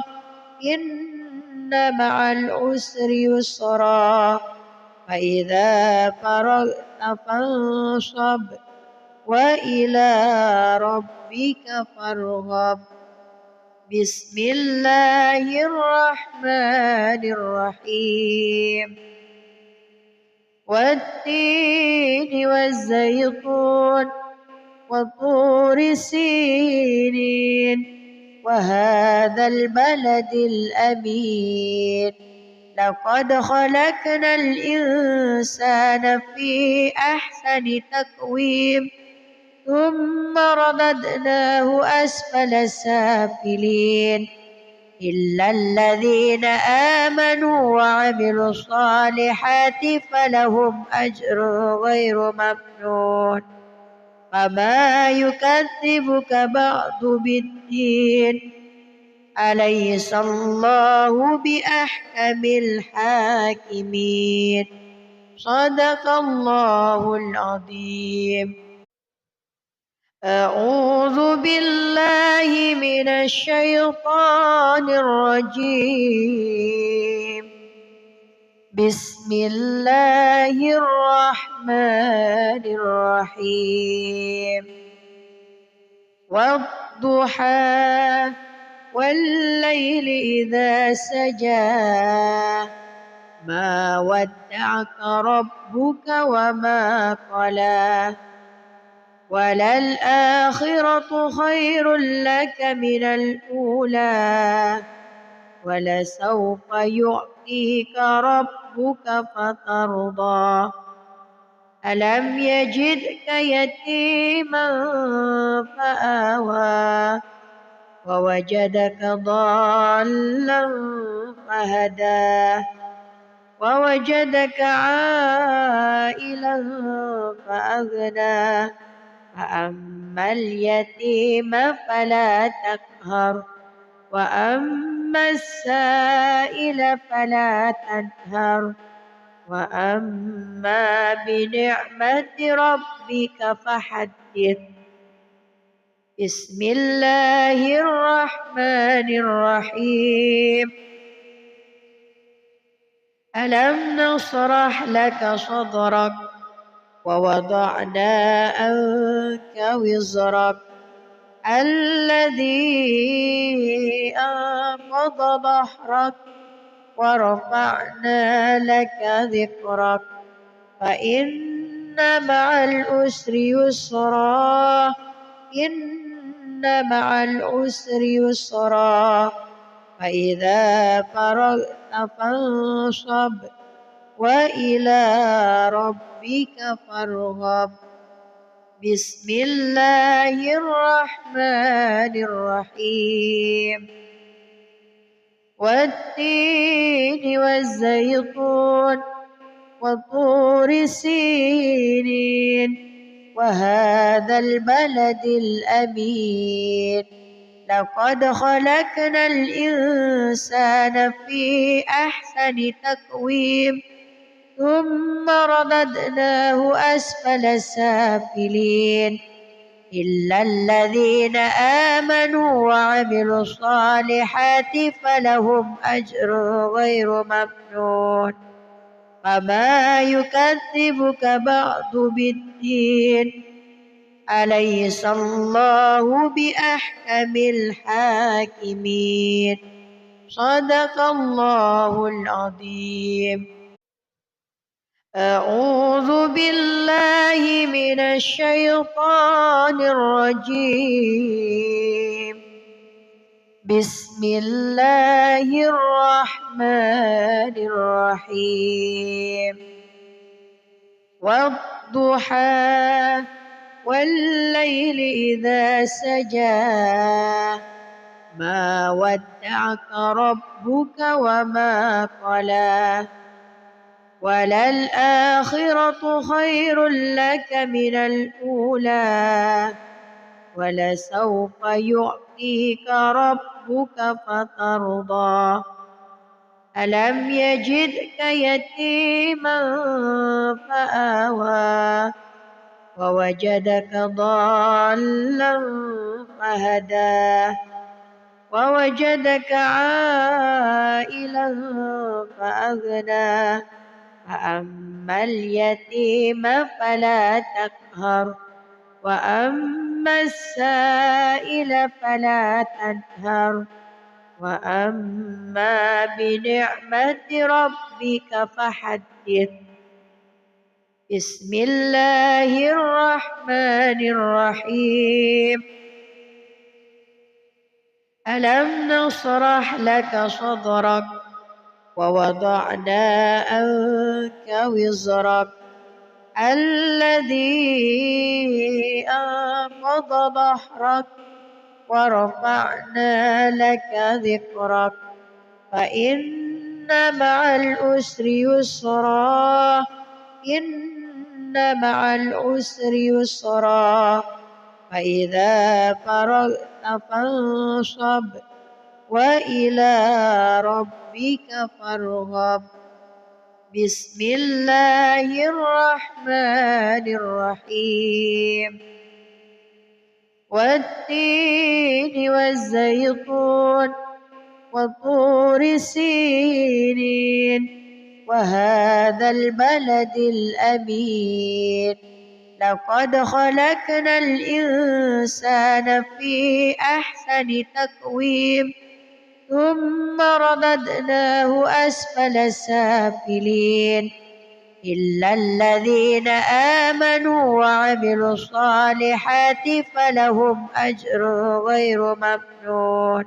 إن مع العسر يسرا فإذا فرغت فانصب وإلى ربك فارغب بسم الله الرحمن الرحيم والتين والزيتون وطور سينين وهذا البلد الأمين لقد خلقنا الإنسان في أحسن تقويم ثم رددناه أسفل سافلين إلا الذين آمنوا وعملوا الصالحات فلهم أجر غير ممنون فما يكذبك بعد بالدين أليس الله بأحكم الحاكمين صدق الله العظيم أعوذ بالله من الشيطان الرجيم بسم الله الرحمن الرحيم والضحى والليل إذا سجى ما ودعك ربك وما قلى وللآخرة خير لك من الأولى ولسوف يعطيك ربك فترضى ألم يجدك يتيما فآوى ووجدك ضالا فهدى ووجدك عائلا فأغنى فأما اليتيم فلا تقهر وأما السائل فلا تنهر وأما بنعمة ربك فحدث بسم الله الرحمن الرحيم ألم نشرح لك صدرك ووضعنا عنك وزرك الذي أنقض ظهرك ورفعنا لك ذكرك فإن مع العسر يسرا إن مع العسر يسرا فإذا فرغت فانصب وإلى ربك فارغب بسم الله الرحمن الرحيم والتين والزيتون وطور سينين وهذا البلد الأمين لقد خلقنا الإنسان في أحسن تقويم ثم رددناه أسفل سافلين إلا الذين آمنوا وعملوا الصالحات فلهم أجر غير ممنون فما يكذبك بعد بالدين أليس الله بأحكم الحاكمين صدق الله العظيم أعوذ بالله من الشيطان الرجيم بسم الله الرحمن الرحيم والضحى والليل إذا سجى ما ودعك ربك وما قلى وللآخرة خير لك من الأولى ولسوف يعطيك ربك فترضى ألم يجدك يتيما فآوى ووجدك ضالا فهدى ووجدك عائلا فأغنى فأما اليتيم فلا تقهر وأما السائل فلا تنهر وأما بنعمة ربك فحدث. بسم الله الرحمن الرحيم. ألم نشرح لك صدرك ووضعنا عنك وزرك الذي أنقض ظهرك ورفعنا لك ذكرك فإن مع العسر يسرا إن مع العسر يسرا فإذا فرغت فانصب وإلى ربك فارغب. بسم الله الرحمن الرحيم. والتين والزيتون وطور سينين وهذا البلد الأمين لقد خلقنا الإنسان في أحسن تقويم ثم رددناه أسفل سافلين إلا الذين آمنوا وعملوا الصالحات فلهم أجر غير ممنون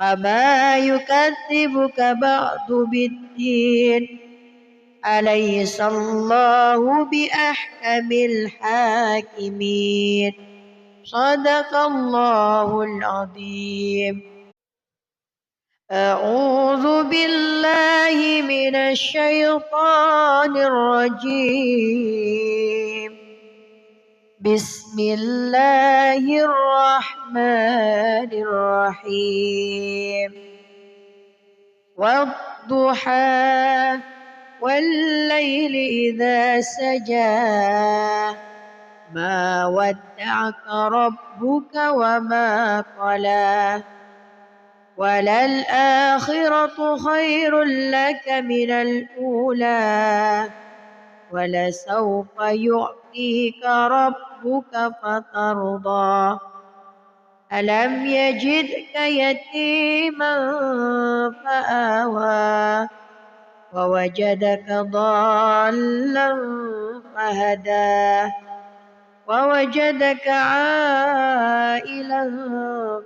فما يكذبك بعد بالدين أليس الله بأحكم الحاكمين. صدق الله العظيم. أعوذ بالله من الشيطان الرجيم. بسم الله الرحمن الرحيم. والضحى والليل إذا سجى ما ودعك ربك وما قلى وللآخرة خير لك من الأولى ولسوف يعطيك ربك فترضى ألم يجدك يتيما فآوى ووجدك ضالا فهدى ووجدك عائلا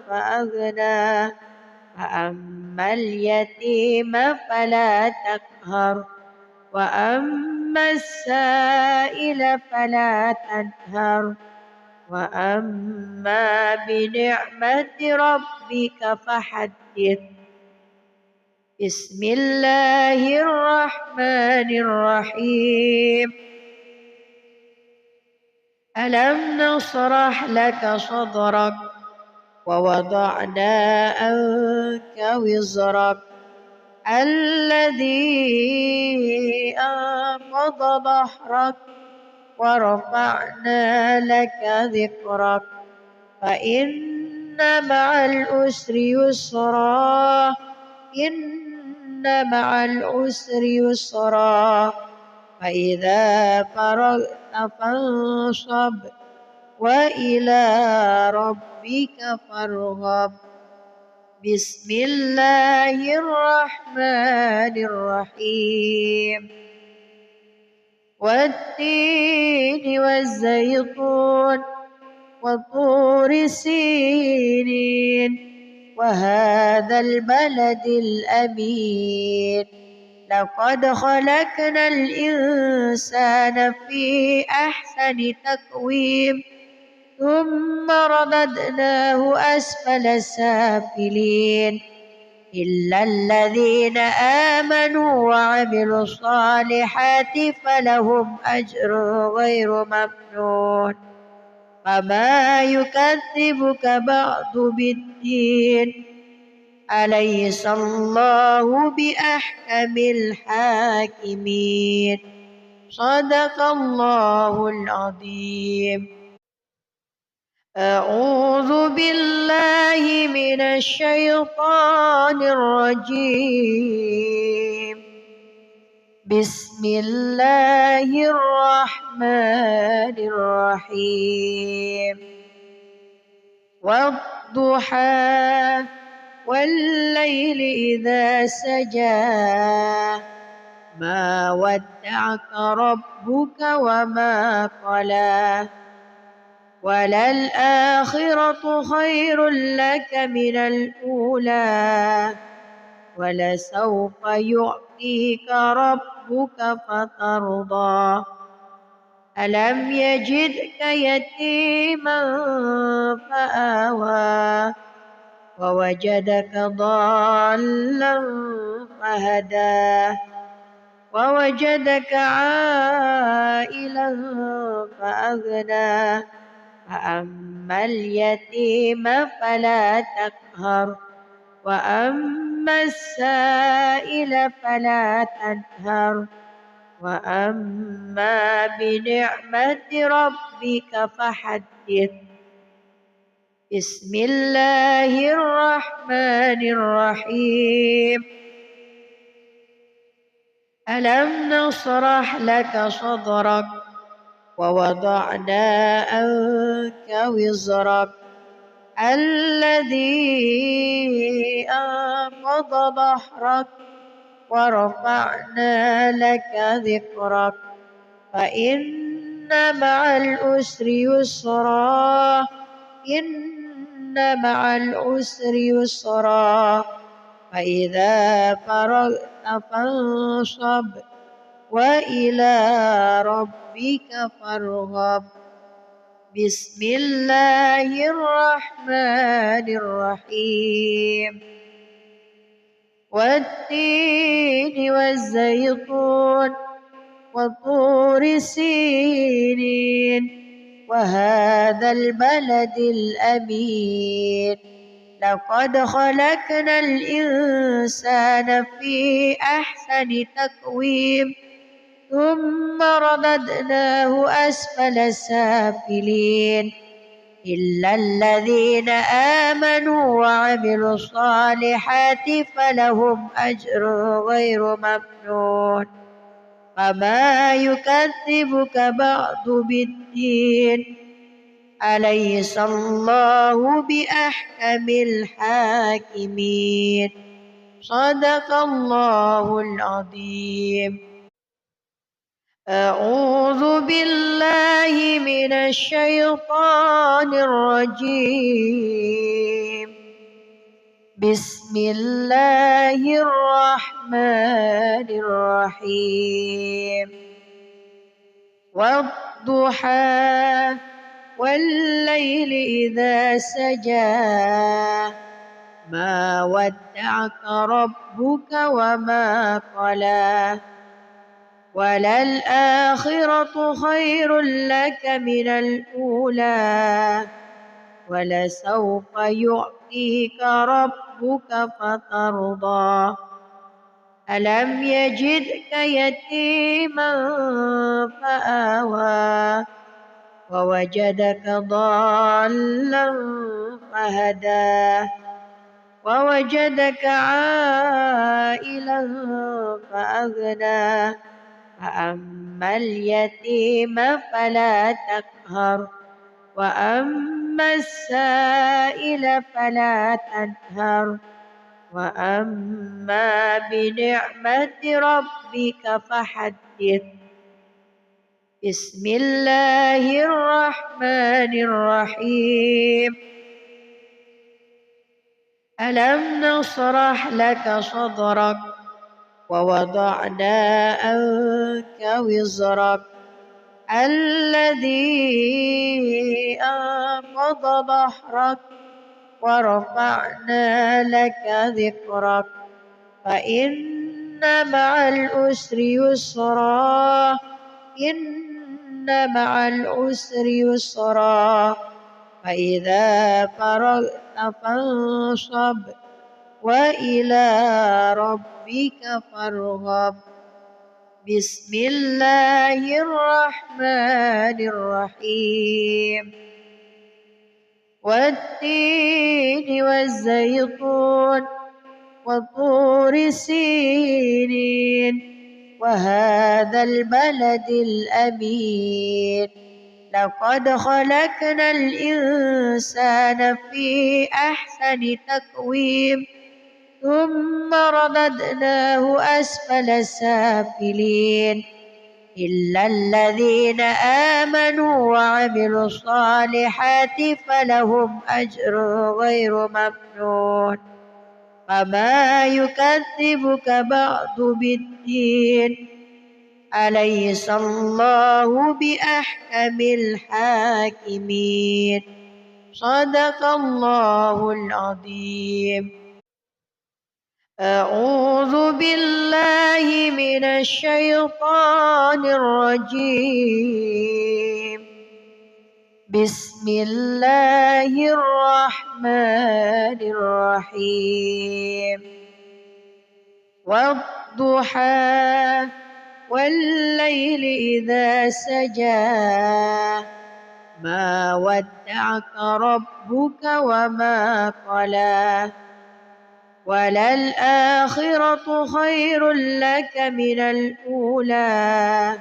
فأغنى فأما اليتيم فلا تقهر وأما السائل فلا تنهر وأما بنعمة ربك فحدث. بسم الله الرحمن الرحيم. ألم نشرح لك صدرك ووضعنا عنك وزرك الذي أنقض ظهرك ورفعنا لك ذكرك فإن مع العسر يسرا إن مع العسر يسرا فإذا فرغت فانصب وإلى ربك فارغب. بسم الله الرحمن الرحيم. والتين والزيتون وطور سينين وهذا البلد الأمين لقد خلقنا الإنسان في أحسن تقويم ثم رددناه أسفل سافلين إلا الذين آمنوا وعملوا الصالحات فلهم أجر غير ممنون فما يكذبك بعد بالدين أليس الله بأحكم الحاكمين. صدق الله العظيم. أعوذ بالله من الشيطان الرجيم. بسم الله الرحمن الرحيم. والضحى والليل إذا سجى ما ودعك ربك وما قلى وللآخرة خير لك من الأولى ولسوف يعطيك ربك فترضى ألم يجدك يتيما فآوى ووجدك ضالا فهدى ووجدك عائلا فأغنى فأما اليتيم فلا تقهر وأما السائل فلا تنهر وأما بنعمة ربك فحدث. بسم الله الرحمن الرحيم. ألم نشرح لك صدرك ووضعنا عنك وزرك الذي أنقض ظهرك ورفعنا لك ذكرك فإن مع العسر يسرا إن مع العسر يسرا فإذا فرغت فانصب وإلى ربك فارغب. بسم الله الرحمن الرحيم. والتين والزيتون وطور سينين وهذا البلد الأمين لقد خلقنا الإنسان في أحسن تقويم ثم رددناه أسفل سافلين إلا الذين آمنوا وعملوا الصالحات فلهم أجر غير ممنون فما يكذبك بعد بالدين أليس الله بأحكم الحاكمين. صدق الله العظيم. أعوذ بالله من الشيطان الرجيم. بسم الله الرحمن الرحيم. والضحى والليل إذا سجى ما ودعك ربك وما قلى وللآخرة خير لك من الأولى ولسوف يعطيك ربك فترضى ألم يجدك يتيما فآوى ووجدك ضالا فهدى ووجدك عائلا فأغنى فأما اليتيم فلا تقهر وأما السائل فلا تنهر وأما بنعمة ربك فحدث. بسم الله الرحمن الرحيم. ألم نشرح لك صدرك ووضعنا عنك وزرك الذي أنقض ظهرك ورفعنا لك ذكرك فإن مع العسر يسرا إن مع العسر يسرا فإذا فرغت فانصب وإلى ربك فارغب. بسم الله الرحمن الرحيم. والتين والزيتون وطور سينين وهذا البلد الأمين لقد خلقنا الإنسان في أحسن تقويم ثم رددناه أسفل سافلين إلا الذين آمنوا وعملوا الصالحات فلهم أجر غير ممنون. فما يكذبك بعد بالدين أليس الله بأحكم الحاكمين. صدق الله العظيم. أعوذ بالله من الشيطان الرجيم. بسم الله الرحمن الرحيم. والضحى والليل إذا سجى ما ودعك ربك وما قلى وللآخرة خير لك من الأولى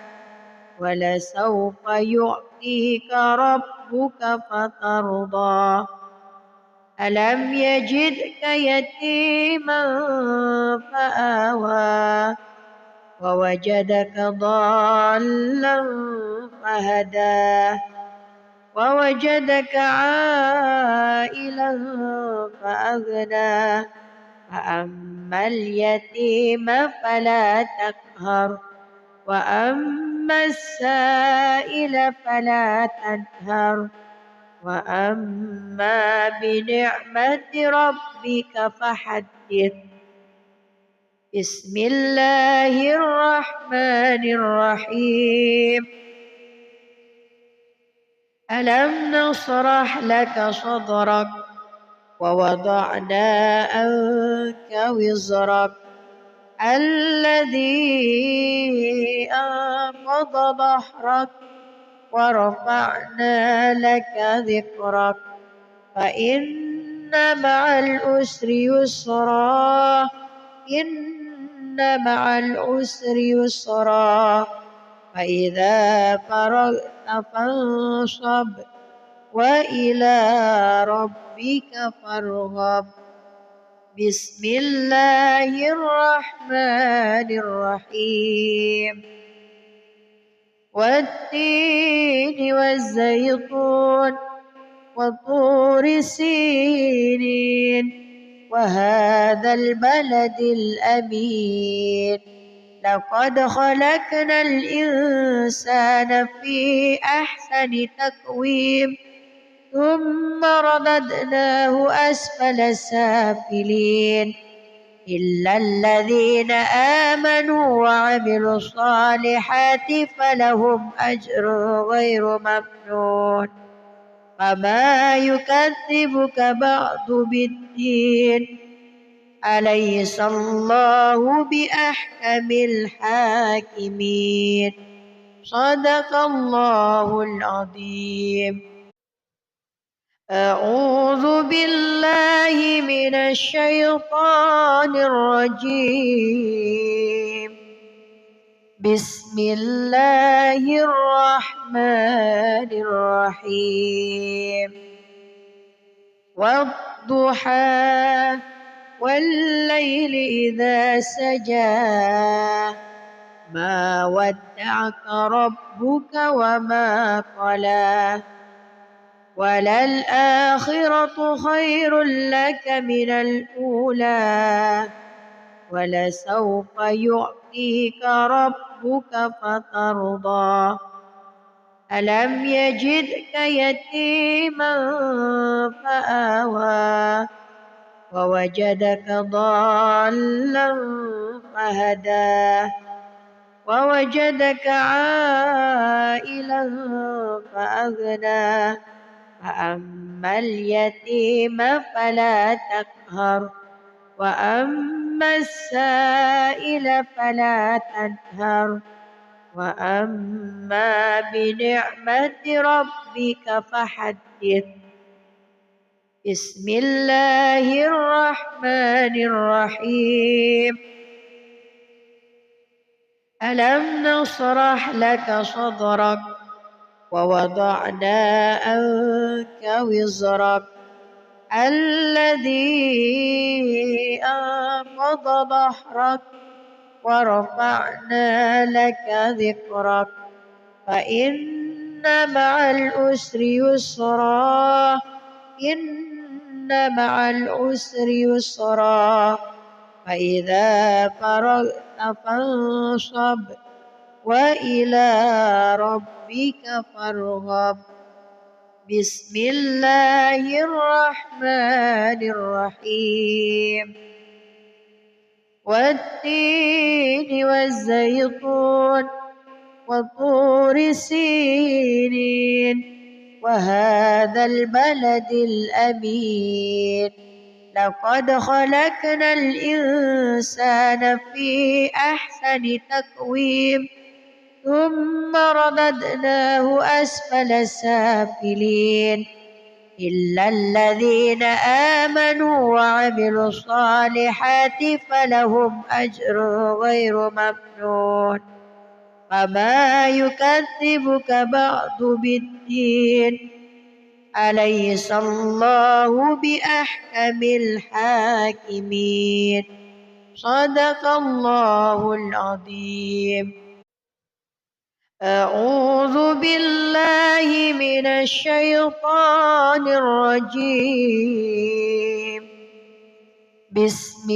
ولسوف يعطيك ربك فترضى. ألم يجدك يتيما فآوى ووجدك ضالا فهدى ووجدك عائلا فأغنى فأما اليتيم فلا تقهر وأما السائل فلا تنهر وأما بنعمة ربك فحدث. بسم الله الرحمن الرحيم. ألم نشرح لك صدرك ووضعنا عنك وزرك الذي أنقض ظهرك ورفعنا لك ذكرك فإن مع العسر يسرا إن مع العسر يسرا فإذا فرغت فانصب وإلى ربك فارغب. بسم الله الرحمن الرحيم. والتين والزيتون وطور سينين وهذا البلد الأمين لقد خلقنا الإنسان في أحسن تقويم ثم رددناه أسفل سافلين إلا الذين آمنوا وعملوا الصالحات فلهم أجر غير ممنون. فما يكذبك بعد بالدين أليس الله بأحكم الحاكمين. صدق الله العظيم. أعوذ بالله من الشيطان الرجيم. بسم الله الرحمن الرحيم. والضحى والليل إذا سجى ما ودعك ربك وما قلى وللآخرة خير لك من الأولى ولسوف يعطيك ربك فترضى. ألم يجدك يتيما فآوى ووجدك ضالا فهدى ووجدك عائلا فأغنى فأما اليتيم فلا تقهر وأما السائل فلا تنهر وأما بنعمة ربك فحدث. بسم الله الرحمن الرحيم. ألم نشرح لك صدرك ووضعنا عنك وزرك الذي أنقض ظهرك ورفعنا لك ذكرك فإن مع العسر يسرا إن مع العسر يسرا فإذا فرغت فانصب وإلى ربك فارغب. بسم الله الرحمن الرحيم. والتين والزيتون وطور سينين وهذا البلد الأمين لقد خلقنا الإنسان في أحسن تقويم ثم رددناه أسفل سافلين إلا الذين آمنوا وعملوا الصالحات فلهم أجر غير ممنون. فما يكذبك بعد بالدين أليس الله بأحكم الحاكمين. صدق الله العظيم. أعوذ بالله من الشيطان الرجيم. بسم